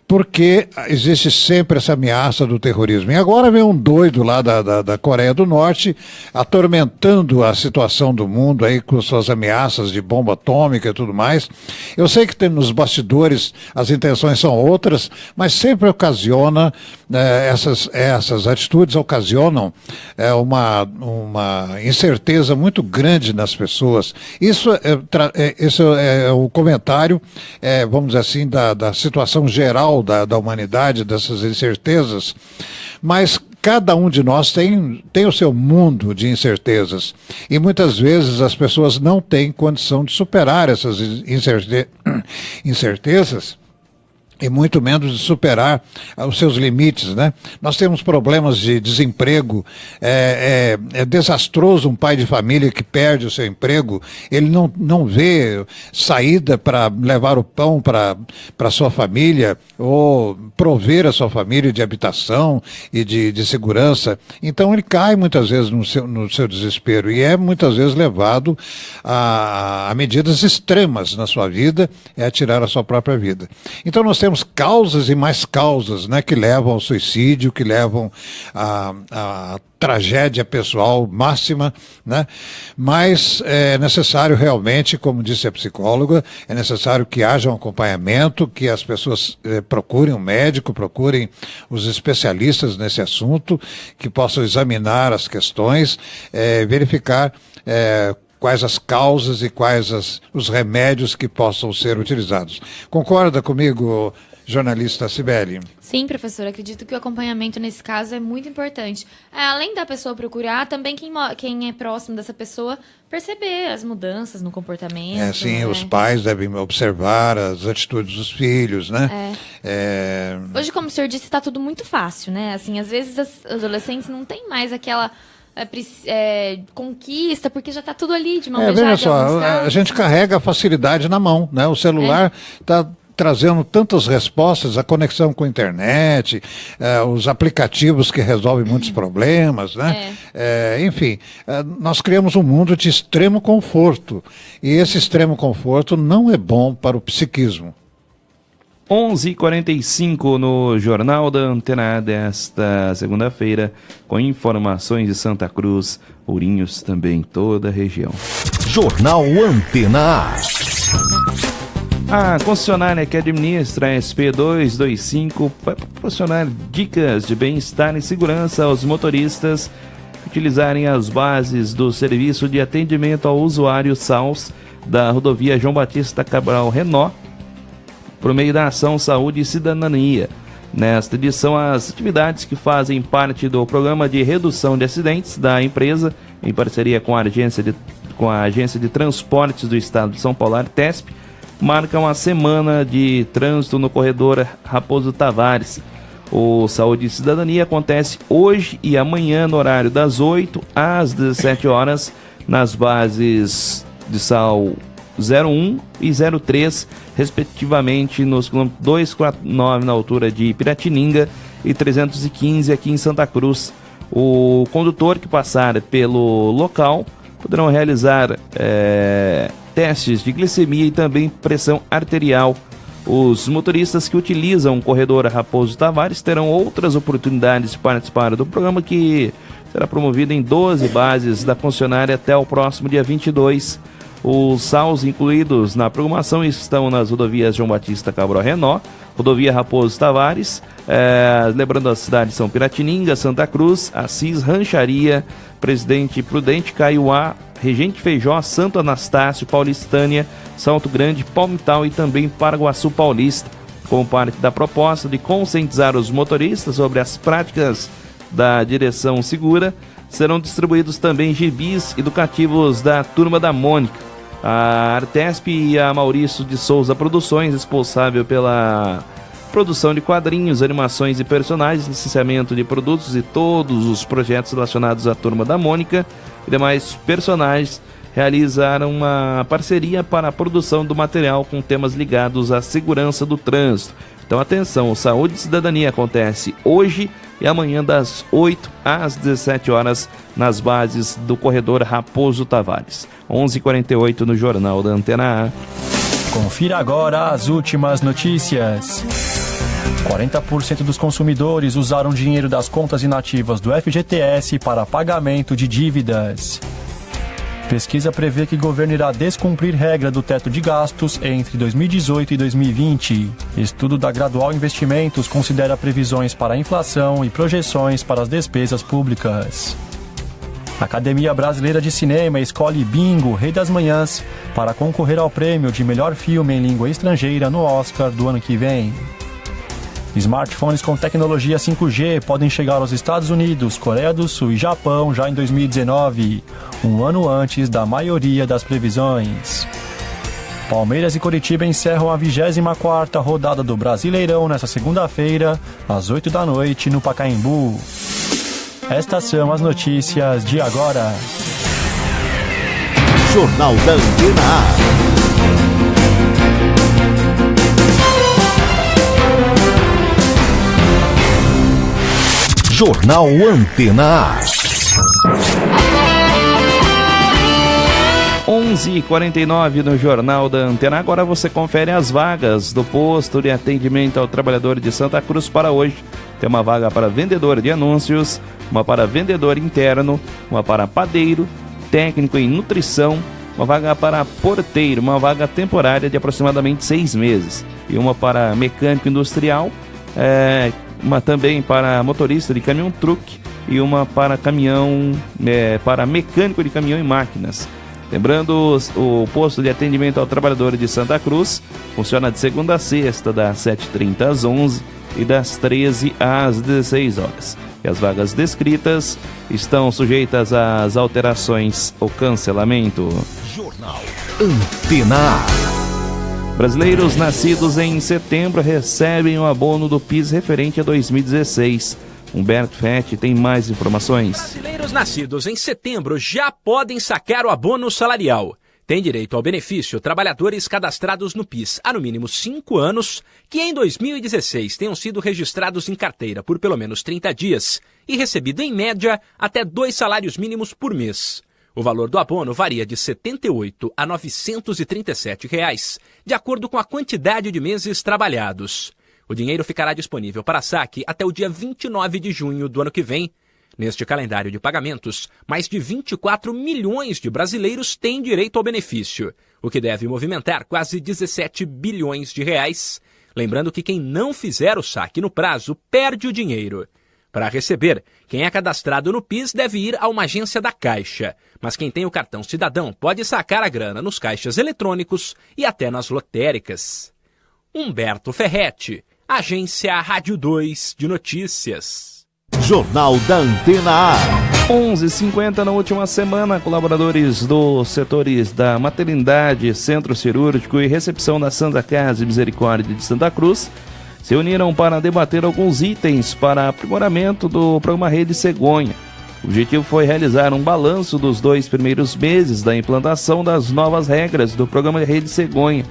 Porque existe sempre essa ameaça do terrorismo. E agora vem um doido lá da Coreia do Norte atormentando a situação do mundo aí com suas ameaças de bomba atômica e tudo mais. Eu sei que nos bastidores as intenções são outras, mas sempre ocasiona, essas atitudes ocasionam uma incerteza muito grande nas pessoas. Isso é o comentário, vamos dizer assim, da situação geral da humanidade, dessas incertezas, mas cada um de nós tem o seu mundo de incertezas e muitas vezes as pessoas não têm condição de superar essas incertezas e muito menos de superar os seus limites, né? Nós temos problemas de desemprego, é desastroso um pai de família que perde o seu emprego, ele não vê saída para levar o pão para sua família ou prover a sua família de habitação e de segurança, então ele cai muitas vezes no seu desespero e é muitas vezes levado a medidas extremas na sua vida, a tirar a sua própria vida. Então nós temos causas e mais causas, né, que levam ao suicídio, que levam à tragédia pessoal máxima, né? Mas é necessário realmente, como disse a psicóloga, é necessário que haja um acompanhamento, que as pessoas procurem um médico, procurem os especialistas nesse assunto, que possam examinar as questões, verificar quais as causas e quais os remédios que possam ser utilizados. Concorda comigo, jornalista Cibele? Sim, professor, acredito que o acompanhamento nesse caso é muito importante. Além da pessoa procurar, também quem é próximo dessa pessoa perceber as mudanças no comportamento. Sim, né? Os pais devem observar as atitudes dos filhos, né? Hoje, como o senhor disse, está tudo muito fácil, né? Assim, às vezes os adolescentes não têm mais aquela conquista, porque já está tudo ali de mão beijada. Veja só, a gente carrega a facilidade na mão, né? O celular está trazendo tantas respostas, a conexão com a internet, os aplicativos que resolvem muitos problemas, né? Enfim, nós criamos um mundo de extremo conforto, e esse extremo conforto não é bom para o psiquismo. 11h45 no Jornal da Antena A desta segunda-feira, com informações de Santa Cruz, Ourinhos, também toda a região. Jornal Antena A. A concessionária que administra a SP225 vai proporcionar dicas de bem-estar e segurança aos motoristas que utilizarem as bases do Serviço de Atendimento ao Usuário SAUS da rodovia João Batista Cabral Renault, por meio da ação Saúde e Cidadania. Nesta edição, as atividades que fazem parte do Programa de Redução de Acidentes da empresa, em parceria com a Agência de Transportes do Estado de São Paulo, Artesp, marcam a semana de trânsito no corredor Raposo Tavares. O Saúde e Cidadania acontece hoje e amanhã no horário das 8 às 17 horas nas bases de Sal 01 e 03, respectivamente, nos quilômetros 249 na altura de Piratininga e 315 aqui em Santa Cruz. O condutor que passar pelo local poderão realizar testes de glicemia e também pressão arterial. Os motoristas que utilizam o corredor Raposo Tavares terão outras oportunidades de participar do programa, que será promovido em 12 bases da concessionária até o próximo dia 22. Os SAUs incluídos na programação estão nas rodovias João Batista Cabral Renault, rodovia Raposo Tavares, lembrando as cidades são Piratininga, Santa Cruz, Assis, Rancharia, Presidente Prudente, Caiuá, Regente Feijó, Santo Anastácio, Paulistânia, Salto Grande, Palmital e também Paraguaçu Paulista. Como parte da proposta de conscientizar os motoristas sobre as práticas da direção segura, serão distribuídos também gibis educativos da Turma da Mônica. A Artesp e a Maurício de Souza Produções, responsável pela produção de quadrinhos, animações e personagens, licenciamento de produtos e todos os projetos relacionados à Turma da Mônica e demais personagens. Realizaram uma parceria para a produção do material com temas ligados à segurança do trânsito. Então atenção, o Saúde e Cidadania acontece hoje e amanhã das 8 às 17 horas nas bases do corredor Raposo Tavares. 11h48 no Jornal da Antena A. Confira agora as últimas notícias. 40% dos consumidores usaram dinheiro das contas inativas do FGTS para pagamento de dívidas. Pesquisa prevê que o governo irá descumprir regra do teto de gastos entre 2018 e 2020. Estudo da Gradual Investimentos considera previsões para a inflação e projeções para as despesas públicas. A Academia Brasileira de Cinema escolhe Bingo, Rei das Manhãs, para concorrer ao prêmio de melhor filme em língua estrangeira no Oscar do ano que vem. Smartphones com tecnologia 5G podem chegar aos Estados Unidos, Coreia do Sul e Japão já em 2019, um ano antes da maioria das previsões. Palmeiras e Coritiba encerram a 24ª rodada do Brasileirão nesta segunda-feira, às 8 da noite, no Pacaembu. Estas são as notícias de agora. Jornal da Antena A. Jornal Antena A. 11h49 no Jornal da Antena. Agora você confere as vagas do posto de atendimento ao trabalhador de Santa Cruz para hoje. Tem uma vaga para vendedor de anúncios, uma para vendedor interno, uma para padeiro, técnico em nutrição, uma vaga para porteiro, uma vaga temporária de aproximadamente 6 meses e uma para mecânico industrial, uma também para motorista de caminhão-truque e uma para caminhão, para mecânico de caminhão e máquinas. Lembrando, o posto de atendimento ao trabalhador de Santa Cruz funciona de segunda a sexta, das 7h30 às 11h e das 13 às 16 horas. E as vagas descritas estão sujeitas às alterações ou cancelamento. Jornal Antena A. Brasileiros nascidos em setembro recebem o abono do PIS referente a 2016. Humberto Fetti tem mais informações. Brasileiros nascidos em setembro já podem sacar o abono salarial. Tem direito ao benefício trabalhadores cadastrados no PIS há no mínimo 5 anos, que em 2016 tenham sido registrados em carteira por pelo menos 30 dias e recebido em média até 2 salários mínimos por mês. O valor do abono varia de R$ 78 a R$ 937, de acordo com a quantidade de meses trabalhados. O dinheiro ficará disponível para saque até o dia 29 de junho do ano que vem. Neste calendário de pagamentos, mais de 24 milhões de brasileiros têm direito ao benefício, o que deve movimentar quase 17 bilhões de reais. Lembrando que quem não fizer o saque no prazo perde o dinheiro. Para receber, quem é cadastrado no PIS deve ir a uma agência da Caixa, mas quem tem o cartão cidadão pode sacar a grana nos caixas eletrônicos e até nas lotéricas. Humberto Ferretti, Agência Rádio 2 de Notícias. Jornal da Antena A. 11h50 na última semana, colaboradores dos setores da maternidade, centro cirúrgico e recepção da Santa Casa e Misericórdia de Santa Cruz se uniram para debater alguns itens para aprimoramento do programa Rede Cegonha. O objetivo foi realizar um balanço dos 2 primeiros meses da implantação das novas regras do programa Rede Cegonha,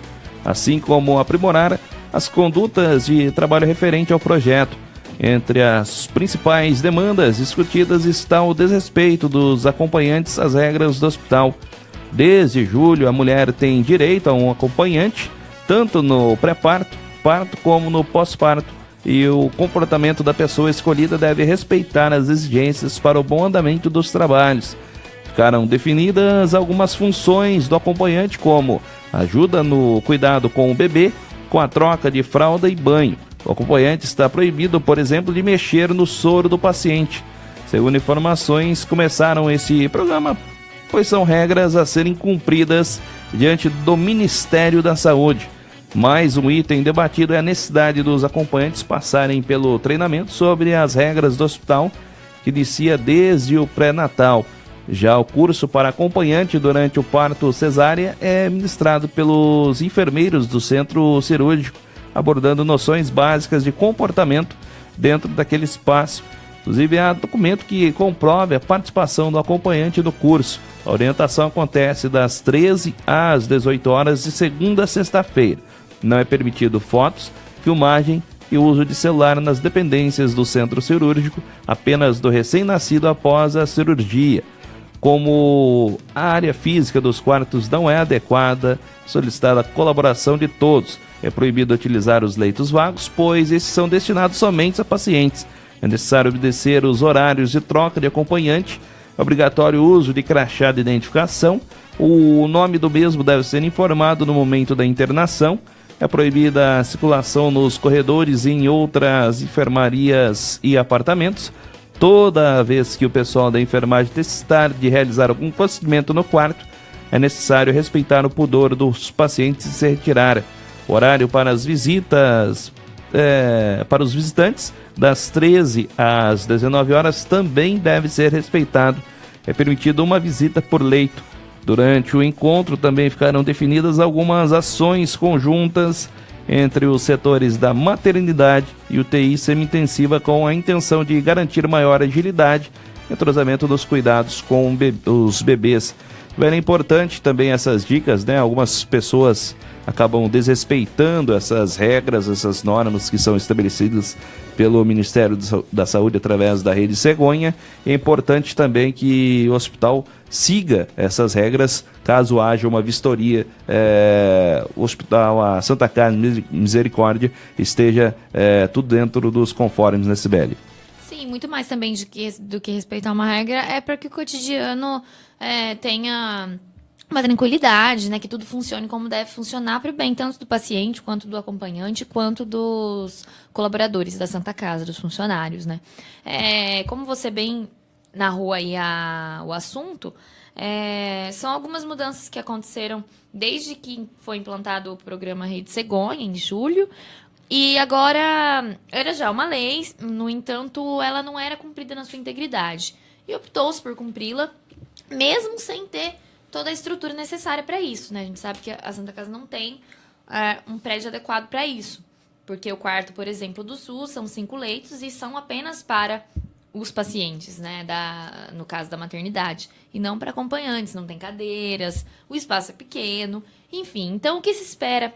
assim como aprimorar as condutas de trabalho referente ao projeto. Entre as principais demandas discutidas está o desrespeito dos acompanhantes às regras do hospital. Desde julho, a mulher tem direito a um acompanhante, tanto no pré-parto, parto como no pós-parto, e o comportamento da pessoa escolhida deve respeitar as exigências para o bom andamento dos trabalhos. Ficaram definidas algumas funções do acompanhante, como ajuda no cuidado com o bebê, com a troca de fralda e banho. O acompanhante está proibido, por exemplo, de mexer no soro do paciente. Segundo informações, começaram esse programa, pois são regras a serem cumpridas diante do Ministério da Saúde. Mais um item debatido é a necessidade dos acompanhantes passarem pelo treinamento sobre as regras do hospital, que inicia desde o pré-natal. Já o curso para acompanhante durante o parto cesárea é ministrado pelos enfermeiros do centro cirúrgico, abordando noções básicas de comportamento dentro daquele espaço. Inclusive, há documento que comprove a participação do acompanhante no curso. A orientação acontece das 13 às 18 horas de segunda a sexta-feira. Não é permitido fotos, filmagem e uso de celular nas dependências do centro cirúrgico, apenas do recém-nascido após a cirurgia. Como a área física dos quartos não é adequada, solicitada a colaboração de todos. É proibido utilizar os leitos vagos, pois esses são destinados somente a pacientes. É necessário obedecer os horários de troca de acompanhante, obrigatório uso de crachá de identificação, o nome do mesmo deve ser informado no momento da internação, é proibida a circulação nos corredores e em outras enfermarias e apartamentos. Toda vez que o pessoal da enfermagem necessitar de realizar algum procedimento no quarto, é necessário respeitar o pudor dos pacientes e se retirar. O horário para as visitas, para os visitantes, das 13 às 19 horas também deve ser respeitado. É permitido uma visita por leito. Durante o encontro também ficarão definidas algumas ações conjuntas entre os setores da maternidade e UTI semi-intensiva com a intenção de garantir maior agilidade e entrosamento dos cuidados com os bebês. É importante também essas dicas, né? Algumas pessoas acabam desrespeitando essas regras, essas normas que são estabelecidas pelo Ministério da Saúde através da Rede Cegonha. É importante também que o hospital siga essas regras caso haja uma vistoria. O hospital, a Santa Casa Misericórdia, esteja tudo dentro dos conformes na Cibele. Sim, muito mais também do que respeitar uma regra é para que o cotidiano tenha uma tranquilidade, né, que tudo funcione como deve funcionar para o bem tanto do paciente, quanto do acompanhante, quanto dos colaboradores da Santa Casa, dos funcionários, né. Como você bem narrou aí o assunto, são algumas mudanças que aconteceram desde que foi implantado o programa Rede Cegonha, em julho, e agora era já uma lei, no entanto, ela não era cumprida na sua integridade, e optou-se por cumpri-la, mesmo sem ter toda a estrutura necessária para isso, né? A gente sabe que a Santa Casa não tem um prédio adequado para isso, porque o quarto, por exemplo, do SUS são 5 leitos e são apenas para os pacientes, né? No caso da maternidade, e não para acompanhantes, não tem cadeiras, o espaço é pequeno, enfim. Então, o que se espera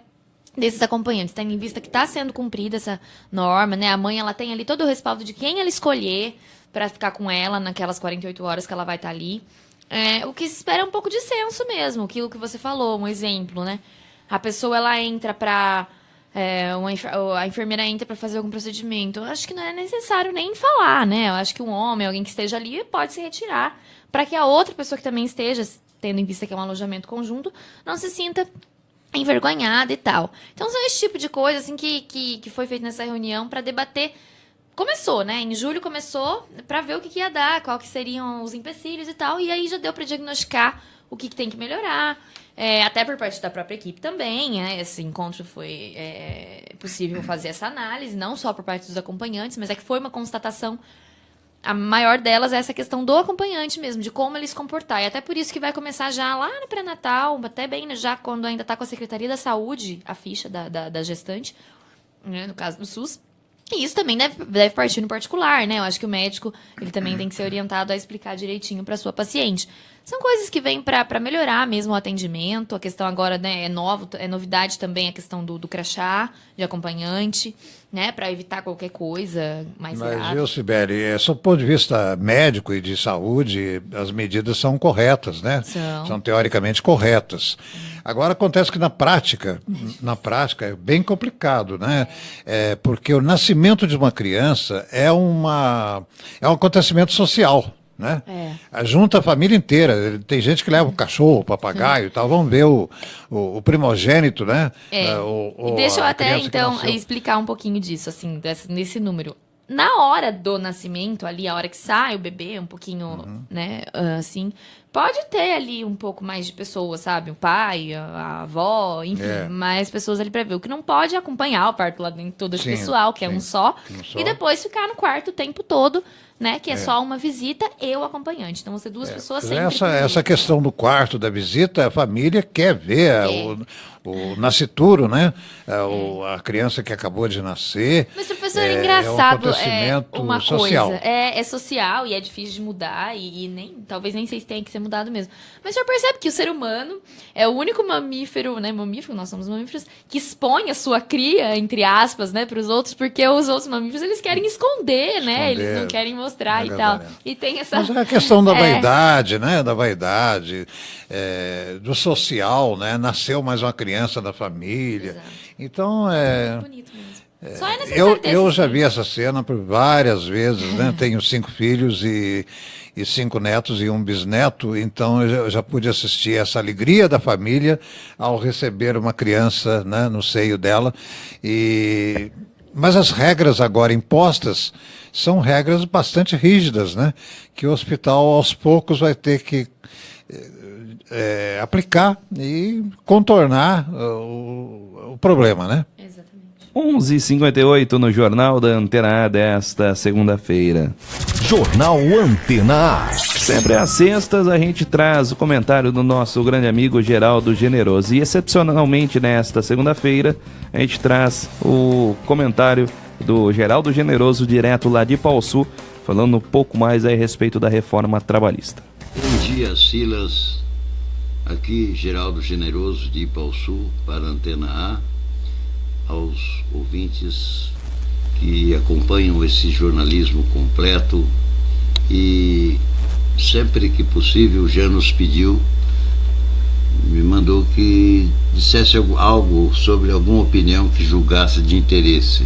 desses acompanhantes, tendo em vista que está sendo cumprida essa norma, né? A mãe, ela tem ali todo o respaldo de quem ela escolher para ficar com ela naquelas 48 horas que ela vai estar ali. O que se espera é um pouco de senso mesmo, aquilo que você falou, um exemplo, né? A pessoa, ela entra para... a enfermeira entra para fazer algum procedimento. Eu acho que não é necessário nem falar, né? Eu acho que um homem, alguém que esteja ali, pode se retirar para que a outra pessoa que também esteja, tendo em vista que é um alojamento conjunto, não se sinta envergonhada e tal. Então, são esse tipo de coisa assim, que foi feito nessa reunião para debater. Começou, né? Em julho começou para ver o que ia dar, qual que seriam os empecilhos e tal. E aí já deu para diagnosticar o que tem que melhorar. Até por parte da própria equipe também, né? Esse encontro foi possível fazer essa análise, não só por parte dos acompanhantes, mas é que foi uma constatação. A maior delas é essa questão do acompanhante mesmo, de como ele se comportar. E até por isso que vai começar já lá no pré-natal, até bem já quando ainda está com a Secretaria da Saúde, a ficha da gestante, né? No caso do SUS. E isso também deve partir no particular, né? Eu acho que o médico, ele também tem que ser orientado a explicar direitinho para sua paciente. São coisas que vêm para melhorar mesmo o atendimento. A questão agora, né, é novidade também a questão do crachá de acompanhante, né? Para evitar qualquer coisa mais grave. Mas, viu, Cibele, sob o ponto de vista médico e de saúde, as medidas são corretas, né? São teoricamente corretas. Agora, acontece que na prática é bem complicado, né? Porque o nascimento de uma criança é um acontecimento social, né? Junta a família inteira. Tem gente que leva o cachorro, o papagaio e tal. Vamos ver o primogênito, né? E deixa eu até, então, explicar um pouquinho disso, assim, nesse número. Na hora do nascimento, ali, a hora que sai o bebê, um pouquinho, né, assim, pode ter ali um pouco mais de pessoas, sabe? O pai, a avó, enfim, mais pessoas ali pra ver. O que não pode é acompanhar o parto lá dentro, todo esse pessoal, que é um só, e depois ficar no quarto o tempo todo, né? Que é só uma visita e o acompanhante. Então, você duas pessoas sempre. Essa questão do quarto, da visita, a família quer ver o nascituro, né? A criança que acabou de nascer. Mas, professor, é engraçado. É um acontecimento uma social. Coisa. É social e é difícil de mudar e talvez nem sei se tenha que ser mudado mesmo. Mas o senhor percebe que o ser humano é o único mamífero, né? Mamífero, nós somos mamíferos, que expõe a sua cria, entre aspas, né? Para os outros, porque os outros mamíferos, eles querem esconder, né? Eles não querem mostrar e tal. E tem essa... Mas é a questão da vaidade, né? Da vaidade, do social, né? Nasceu mais uma criança da família. Exato. Então, bonito mesmo. Só é necessário eu já vi essa cena por várias vezes, né? Tenho 5 filhos e 5 netos e um bisneto, então eu já pude assistir essa alegria da família ao receber uma criança, né, no seio dela. Mas as regras agora impostas são regras bastante rígidas, né? Que o hospital aos poucos vai ter que aplicar e contornar o problema, né? 11h58 no Jornal da Antena A desta segunda-feira. Jornal Antena A. Sempre às sextas a gente traz o comentário do nosso grande amigo Geraldo Generoso. E excepcionalmente nesta segunda-feira a gente traz o comentário do Geraldo Generoso direto lá de Ipaussu, falando um pouco mais a respeito da reforma trabalhista. Bom dia, Silas. Aqui Geraldo Generoso de Ipaussu para a Antena A. Aos ouvintes que acompanham esse jornalismo completo, e sempre que possível já nos pediu, me mandou que dissesse algo sobre alguma opinião que julgasse de interesse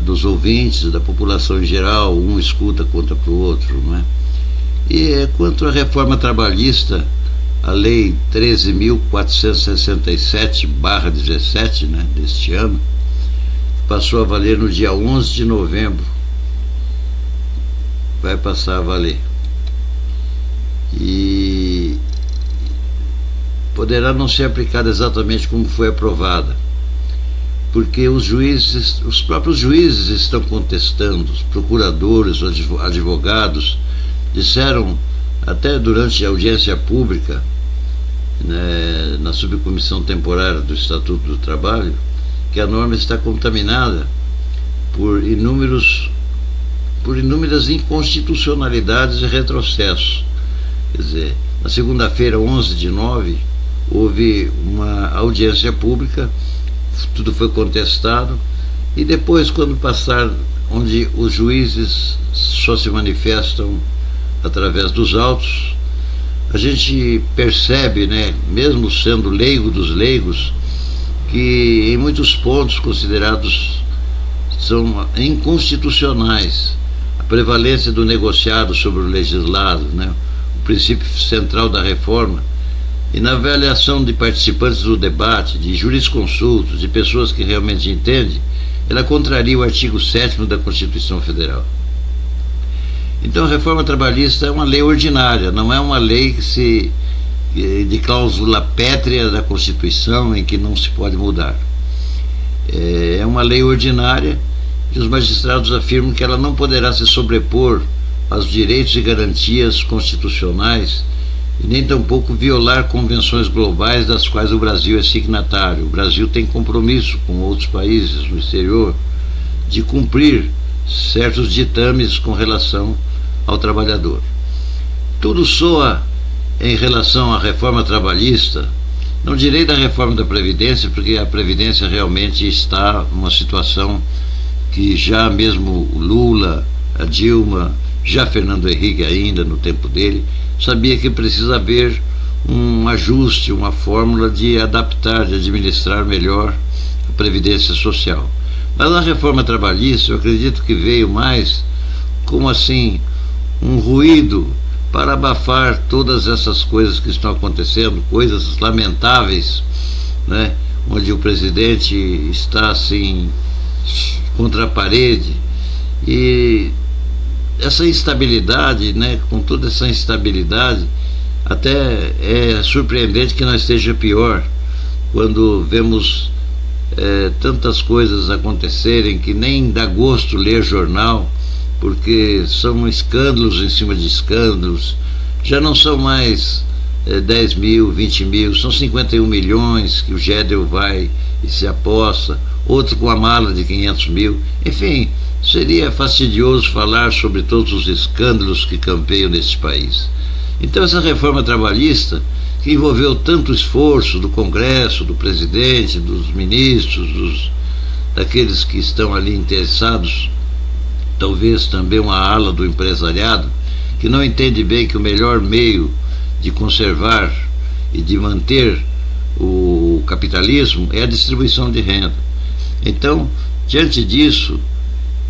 dos ouvintes, da população em geral. Um escuta, conta para o outro, não é? E quanto à reforma trabalhista, a Lei 13.467/17, né, deste ano, passou a valer no dia 11 de novembro. Vai passar a valer. E poderá não ser aplicada exatamente como foi aprovada, porque os próprios juízes estão contestando, os procuradores, os advogados, disseram até durante a audiência pública, né, na subcomissão temporária do Estatuto do Trabalho, que a norma está contaminada por inúmeras inconstitucionalidades e retrocessos. Quer dizer, na segunda-feira, 11 de nove, houve uma audiência pública, tudo foi contestado, e depois, quando passar, onde os juízes só se manifestam através dos autos, a gente percebe, né, mesmo sendo leigo dos leigos, que em muitos pontos considerados são inconstitucionais. A prevalência do negociado sobre o legislado, né, o princípio central da reforma, e na avaliação de participantes do debate, de jurisconsultos, de pessoas que realmente entendem, ela contraria o artigo 7º da Constituição Federal. Então a reforma trabalhista é uma lei ordinária, não é uma lei de cláusula pétrea da Constituição em que não se pode mudar. É uma lei ordinária e os magistrados afirmam que ela não poderá se sobrepor aos direitos e garantias constitucionais e nem tampouco violar convenções globais das quais o Brasil é signatário. O Brasil tem compromisso com outros países no exterior de cumprir certos ditames com relação ao trabalhador. Tudo soa em relação à reforma trabalhista, não direi da reforma da Previdência, porque a Previdência realmente está numa situação que já mesmo o Lula, a Dilma, já Fernando Henrique ainda no tempo dele, sabia que precisa haver um ajuste, uma fórmula de adaptar, de administrar melhor a Previdência Social. Mas a reforma trabalhista, eu acredito que veio mais como assim um ruído para abafar todas essas coisas que estão acontecendo, coisas lamentáveis, né, onde o presidente está assim contra a parede, e essa instabilidade, né, com toda essa instabilidade, até é surpreendente que não esteja pior quando vemos tantas coisas acontecerem que nem dá gosto ler jornal, porque são escândalos em cima de escândalos. Já não são mais 10 mil, 20 mil, são 51 milhões que o Gedel vai e se aposta, outro com a mala de 500 mil. Enfim, seria fastidioso falar sobre todos os escândalos que campeiam nesse país. Então essa reforma trabalhista, que envolveu tanto esforço do Congresso, do presidente, dos ministros, daqueles que estão ali interessados, talvez também uma ala do empresariado, que não entende bem que o melhor meio de conservar e de manter o capitalismo é a distribuição de renda. Então, diante disso,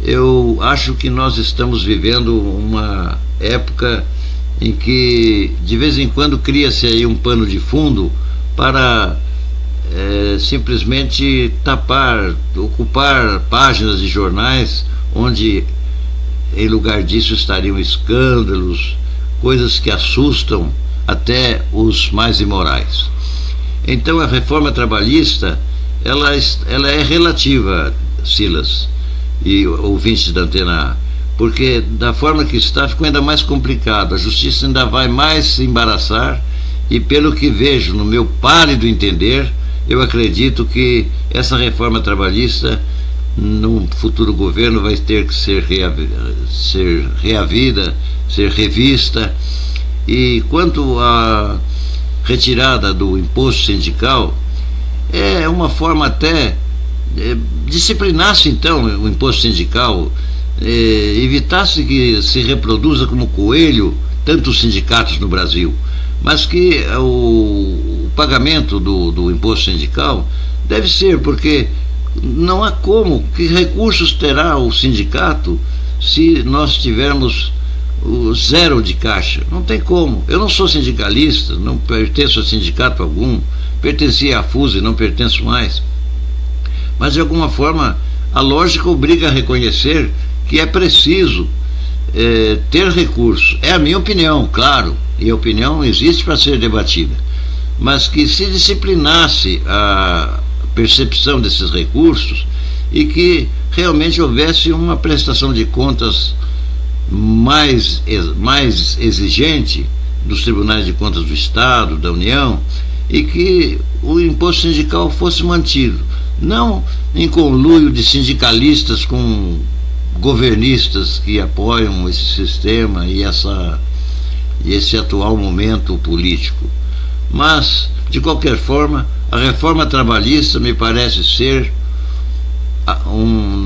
eu acho que nós estamos vivendo uma época em que de vez em quando cria-se aí um pano de fundo para simplesmente ocupar páginas de jornais onde em lugar disso estariam escândalos, coisas que assustam até os mais imorais. Então a reforma trabalhista ela é relativa, Silas e ouvintes da Antena A, porque da forma que está ficou ainda mais complicado, a justiça ainda vai mais se embaraçar, e pelo que vejo no meu pálido entender, eu acredito que essa reforma trabalhista no futuro governo vai ter que ser reavida, ser revista. E quanto à retirada do imposto sindical, é uma forma até disciplinasse então o imposto sindical, evitasse que se reproduza como coelho tantos sindicatos no Brasil, mas que o pagamento do imposto sindical deve ser, porque não há como, que recursos terá o sindicato se nós tivermos o zero de caixa? Não tem como. Eu não sou sindicalista, não pertenço a sindicato algum, pertencia à FUSE, não pertenço mais, mas de alguma forma a lógica obriga a reconhecer que é preciso ter recursos. É a minha opinião, claro, e a opinião existe para ser debatida, mas que se disciplinasse a percepção desses recursos e que realmente houvesse uma prestação de contas mais exigente dos tribunais de contas do Estado, da União, e que o imposto sindical fosse mantido, não em conluio de sindicalistas com governistas que apoiam esse sistema e esse atual momento político. Mas, de qualquer forma, a reforma trabalhista me parece ser,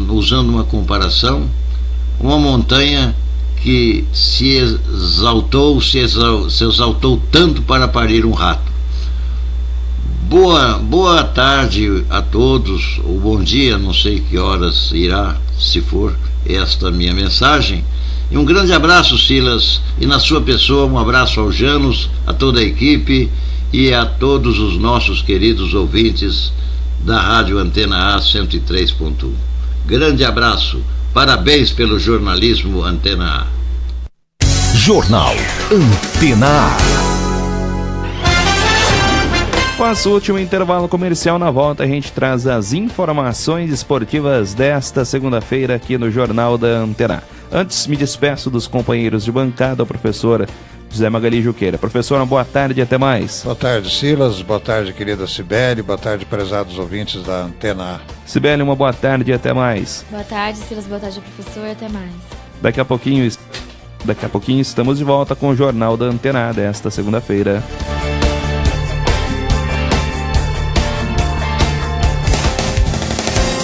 usando uma comparação, uma montanha que se exaltou tanto para parir um rato. Boa tarde a todos, ou bom dia, não sei que horas irá, se for esta minha mensagem. E um grande abraço, Silas, e na sua pessoa um abraço ao Janos, a toda a equipe e a todos os nossos queridos ouvintes da Rádio Antena A 103.1. Grande abraço, parabéns pelo jornalismo Antena A. Jornal Antena A. Faça o último intervalo comercial. Na volta a gente traz as informações esportivas desta segunda-feira aqui no Jornal da Antena. Antes, me despeço dos companheiros de bancada, o professor José Magali Juqueira. Professor, uma boa tarde e até mais. Boa tarde, Silas. Boa tarde, querida Cibele. Boa tarde, prezados ouvintes da Antena A. Cibele, uma boa tarde e até mais. Boa tarde, Silas. Boa tarde, professor. Até mais. Daqui a pouquinho estamos de volta com o Jornal da Antena A desta segunda-feira.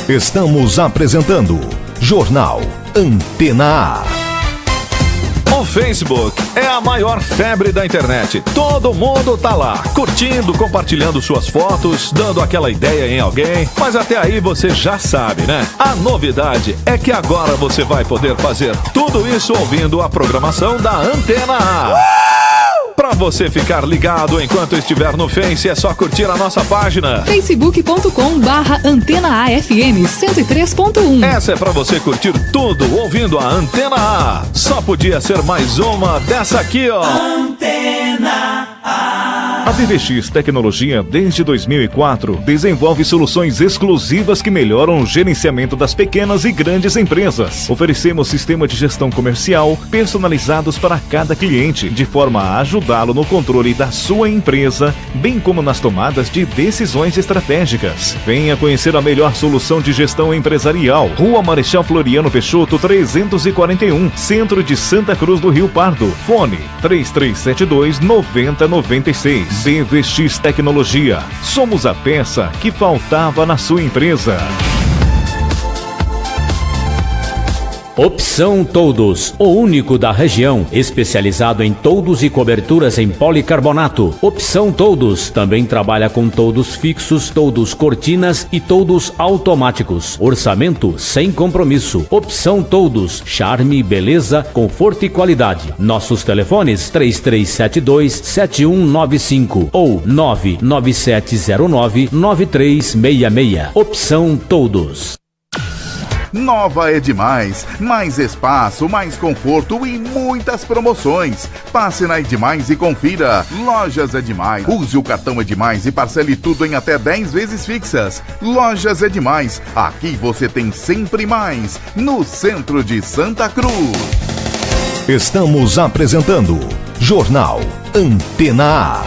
Estamos apresentando Jornal Antena A. O Facebook é a maior febre da internet. Todo mundo tá lá, curtindo, compartilhando suas fotos, dando aquela ideia em alguém. Mas até aí você já sabe, né? A novidade é que agora você vai poder fazer tudo isso ouvindo a programação da Antena A. Para Pra você ficar ligado enquanto estiver no Face, é só curtir a nossa página. facebook.com/Antena AFM 103.1. Essa é pra você curtir tudo ouvindo a Antena A. Só podia ser mais uma dessa aqui, ó. Antena A. A BVX Tecnologia, desde 2004, desenvolve soluções exclusivas que melhoram o gerenciamento das pequenas e grandes empresas. Oferecemos sistema de gestão comercial personalizados para cada cliente, de forma a ajudá-lo no controle da sua empresa, bem como nas tomadas de decisões estratégicas. Venha conhecer a melhor solução de gestão empresarial. Rua Marechal Floriano Peixoto, 341, Centro de Santa Cruz do Rio Pardo. Fone 3372-9096. BVX Tecnologia. Somos a peça que faltava na sua empresa. Opção Toldos, o único da região, especializado em toldos e coberturas em policarbonato. Opção Toldos também trabalha com toldos fixos, toldos cortinas e toldos automáticos. Orçamento sem compromisso. Opção Toldos, charme, beleza, conforto e qualidade. Nossos telefones 3372-7195 ou 99709-9366. Opção Toldos. Nova é demais, mais espaço, mais conforto e muitas promoções. Passe na Edmais e confira. Lojas é Demais. Use o cartão Edmais e parcele tudo em até 10 vezes fixas. Lojas é Demais. Aqui você tem sempre mais. No centro de Santa Cruz. Estamos apresentando Jornal Antena A.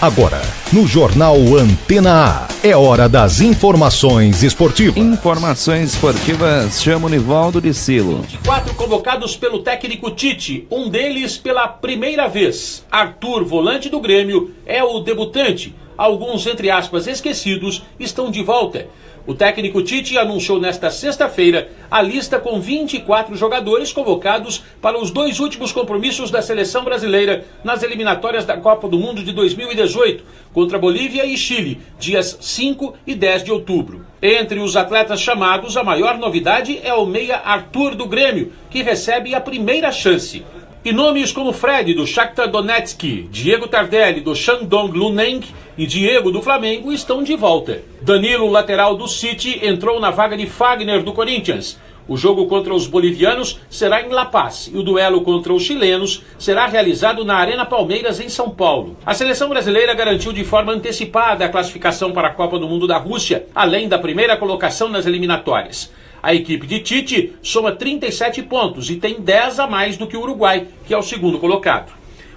Agora, no Jornal Antena A, é hora das informações esportivas. Informações esportivas, chama o Nivaldo de Silo. 4 convocados pelo técnico Tite, um deles pela primeira vez. Arthur, volante do Grêmio, é o debutante. Alguns, entre aspas, esquecidos, estão de volta. O técnico Tite anunciou nesta sexta-feira a lista com 24 jogadores convocados para os 2 últimos compromissos da seleção brasileira nas eliminatórias da Copa do Mundo de 2018, contra Bolívia e Chile, dias 5 e 10 de outubro. Entre os atletas chamados, a maior novidade é o meia Arthur do Grêmio, que recebe a primeira chance. E nomes como Fred, do Shakhtar Donetsk, Diego Tardelli, do Shandong Luneng e Diego, do Flamengo, estão de volta. Danilo, lateral do City, entrou na vaga de Fagner, do Corinthians. O jogo contra os bolivianos será em La Paz e o duelo contra os chilenos será realizado na Arena Palmeiras, em São Paulo. A seleção brasileira garantiu de forma antecipada a classificação para a Copa do Mundo da Rússia, além da primeira colocação nas eliminatórias. A equipe de Tite soma 37 pontos e tem 10 a mais do que o Uruguai, que é o segundo colocado.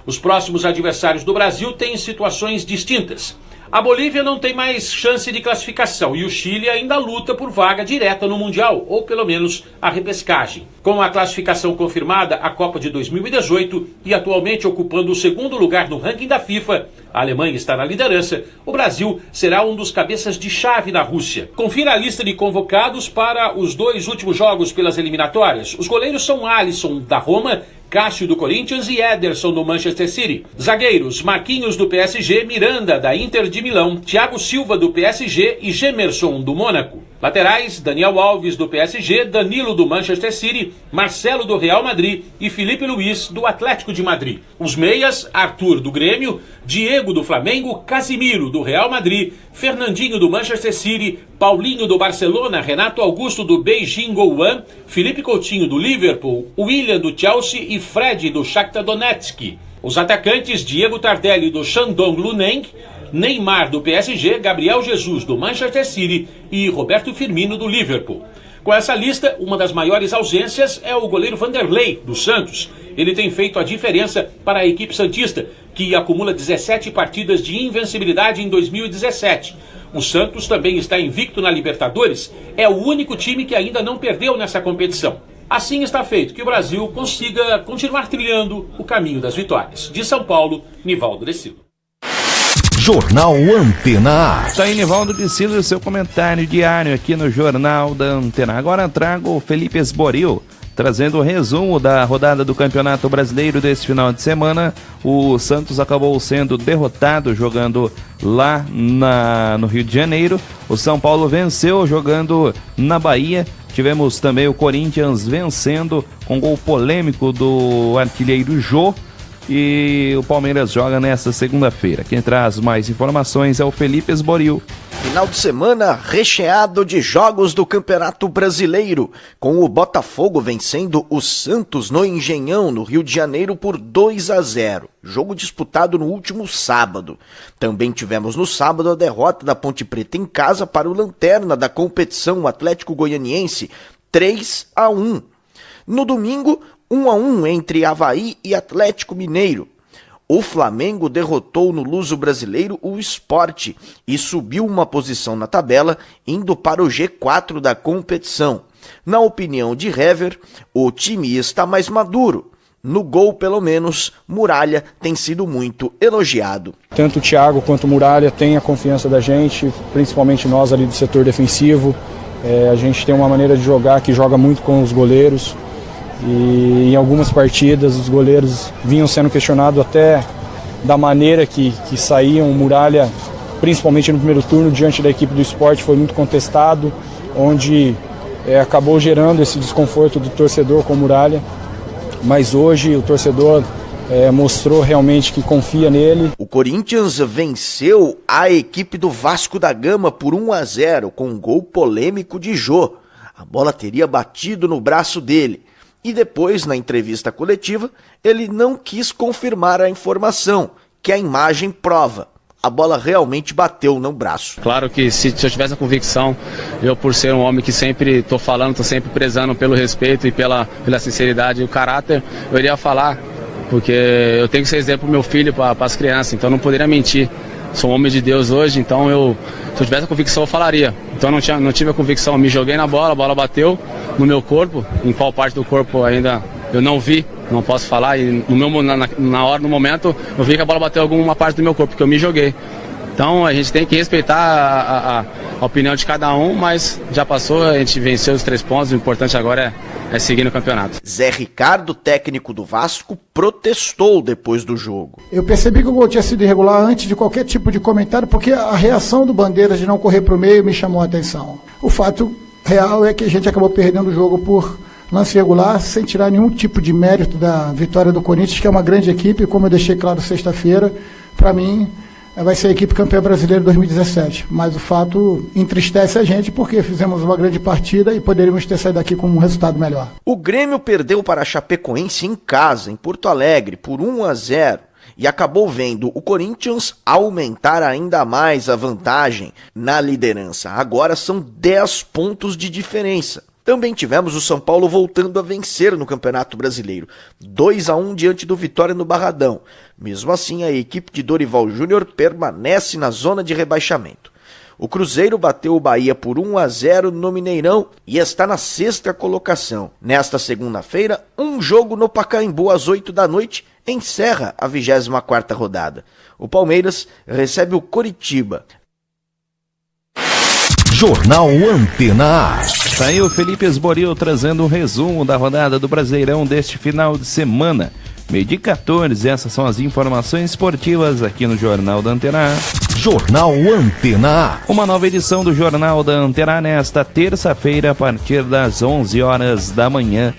Os próximos adversários do Brasil têm situações distintas. A Bolívia não tem mais chance de classificação e o Chile ainda luta por vaga direta no Mundial, ou pelo menos a repescagem. Com a classificação confirmada à Copa de 2018 e atualmente ocupando o segundo lugar no ranking da FIFA, a Alemanha está na liderança, o Brasil será um dos cabeças de chave na Rússia. Confira a lista de convocados para os 2 últimos jogos pelas eliminatórias. Os goleiros são Alisson, da Roma, Cássio, do Corinthians, e Ederson, do Manchester City. Zagueiros: Marquinhos, do PSG, Miranda, da Inter de Milão, Thiago Silva, do PSG e Gemerson, do Mônaco. Laterais: Daniel Alves, do PSG, Danilo, do Manchester City, Marcelo, do Real Madrid e Felipe Luiz, do Atlético de Madrid. Os meias: Arthur, do Grêmio, Diego, do Flamengo, Casimiro, do Real Madrid, Fernandinho, do Manchester City, Paulinho, do Barcelona, Renato Augusto, do Beijing Gouan, Felipe Coutinho, do Liverpool, William, do Chelsea e Fred, do Shakhtar Donetsk. Os atacantes: Diego Tardelli, do Shandong Luneng, Neymar, do PSG, Gabriel Jesus, do Manchester City e Roberto Firmino, do Liverpool. Com essa lista, uma das maiores ausências é o goleiro Vanderlei, do Santos. Ele tem feito a diferença para a equipe santista, que acumula 17 partidas de invencibilidade em 2017. O Santos também está invicto na Libertadores, é o único time que ainda não perdeu nessa competição. Assim está feito que o Brasil consiga continuar trilhando o caminho das vitórias. De São Paulo, Nivaldo de Silo. Jornal Antena A. Está aí, Nivaldo de Silo, o seu comentário diário aqui no Jornal da Antena. Agora trago o Felipe Esboril, trazendo o resumo da rodada do Campeonato Brasileiro desse final de semana. O Santos acabou sendo derrotado jogando lá no Rio de Janeiro. O São Paulo venceu jogando na Bahia. Tivemos também o Corinthians vencendo com gol polêmico do artilheiro Jô. e o Palmeiras joga nesta segunda-feira. Quem traz mais informações é o Felipe Esboril. Final de semana recheado de jogos do Campeonato Brasileiro, com o Botafogo vencendo o Santos no Engenhão, no Rio de Janeiro, por 2-0. Jogo disputado no último sábado. Também tivemos no sábado a derrota da Ponte Preta em casa para o lanterna da competição, o Atlético Goianiense, 3-1. No domingo, 1-1 entre Avaí e Atlético Mineiro. O Flamengo derrotou no Luso Brasileiro o Sport e subiu uma posição na tabela, indo para o G4 da competição. Na opinião de Hever, o time está mais maduro. No gol, pelo menos, Muralha tem sido muito elogiado. Tanto o Thiago quanto o Muralha têm a confiança da gente, principalmente nós ali do setor defensivo. A gente tem uma maneira de jogar que joga muito com os goleiros. E em algumas partidas os goleiros vinham sendo questionados até da maneira que saíam. O Muralha, principalmente no primeiro turno, diante da equipe do Sport, foi muito contestado, onde acabou gerando esse desconforto do torcedor com o Muralha. Mas hoje o torcedor mostrou realmente que confia nele. O Corinthians venceu a equipe do Vasco da Gama por 1-0 com um gol polêmico de Jô. A bola teria batido no braço dele. E depois, na entrevista coletiva, ele não quis confirmar a informação, que a imagem prova. A bola realmente bateu no braço. Claro que se eu tivesse a convicção, eu por ser um homem que sempre estou falando, estou sempre prezando pelo respeito e pela sinceridade e o caráter, eu iria falar, porque eu tenho que ser exemplo para o meu filho, para as crianças, então eu não poderia mentir. Sou um homem de Deus hoje, então se eu tivesse a convicção eu falaria. Então não tive a convicção, me joguei na bola, a bola bateu no meu corpo, em qual parte do corpo ainda eu não vi, não posso falar, e na hora, no momento, eu vi que a bola bateu em alguma parte do meu corpo, porque eu me joguei. Então a gente tem que respeitar a opinião de cada um, mas já passou, a gente venceu os 3 pontos, o importante agora é seguir no campeonato. Zé Ricardo, técnico do Vasco, protestou depois do jogo. Eu percebi que o gol tinha sido irregular antes de qualquer tipo de comentário, porque a reação do Bandeiras de não correr para o meio me chamou a atenção. O fato real é que a gente acabou perdendo o jogo por lance irregular, sem tirar nenhum tipo de mérito da vitória do Corinthians, que é uma grande equipe, como eu deixei claro sexta-feira, para mim vai ser a equipe campeã brasileira 2017, mas o fato entristece a gente porque fizemos uma grande partida e poderíamos ter saído daqui com um resultado melhor. O Grêmio perdeu para a Chapecoense em casa, em Porto Alegre, por 1-0 e acabou vendo o Corinthians aumentar ainda mais a vantagem na liderança. Agora são 10 pontos de diferença. Também tivemos o São Paulo voltando a vencer no Campeonato Brasileiro, 2-1 diante do Vitória no Barradão. Mesmo assim, a equipe de Dorival Júnior permanece na zona de rebaixamento. O Cruzeiro bateu o Bahia por 1-0 no Mineirão e está na 6ª colocação. Nesta segunda-feira, um jogo no Pacaembu às 8 da noite encerra a 24ª rodada. O Palmeiras recebe o Coritiba. Jornal Antena A. Tá aí o Felipe Esboril trazendo um resumo da rodada do Brasileirão deste final de semana. 12h14, essas são as informações esportivas aqui no Jornal da Antena A. Jornal Antena A. Uma nova edição do Jornal da Antena A nesta terça-feira a partir das 11 horas da manhã.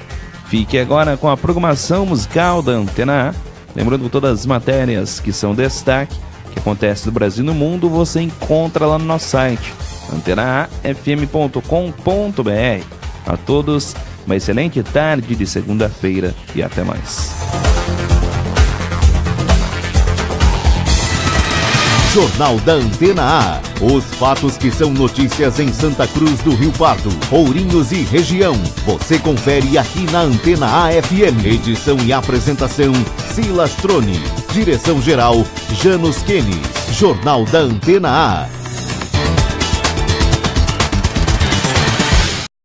Fique agora com a programação musical da Antena A. Lembrando que todas as matérias que são destaque, que acontece no Brasil e no mundo, você encontra lá no nosso site antenaafm.com.br. A todos, uma excelente tarde de segunda-feira e até mais. Jornal da Antena A. Os fatos que são notícias em Santa Cruz do Rio Pardo, Ourinhos e região. Você confere aqui na Antena A FM. Edição e apresentação, Silas Troni. Direção-geral, Janos Kenis. Jornal da Antena A.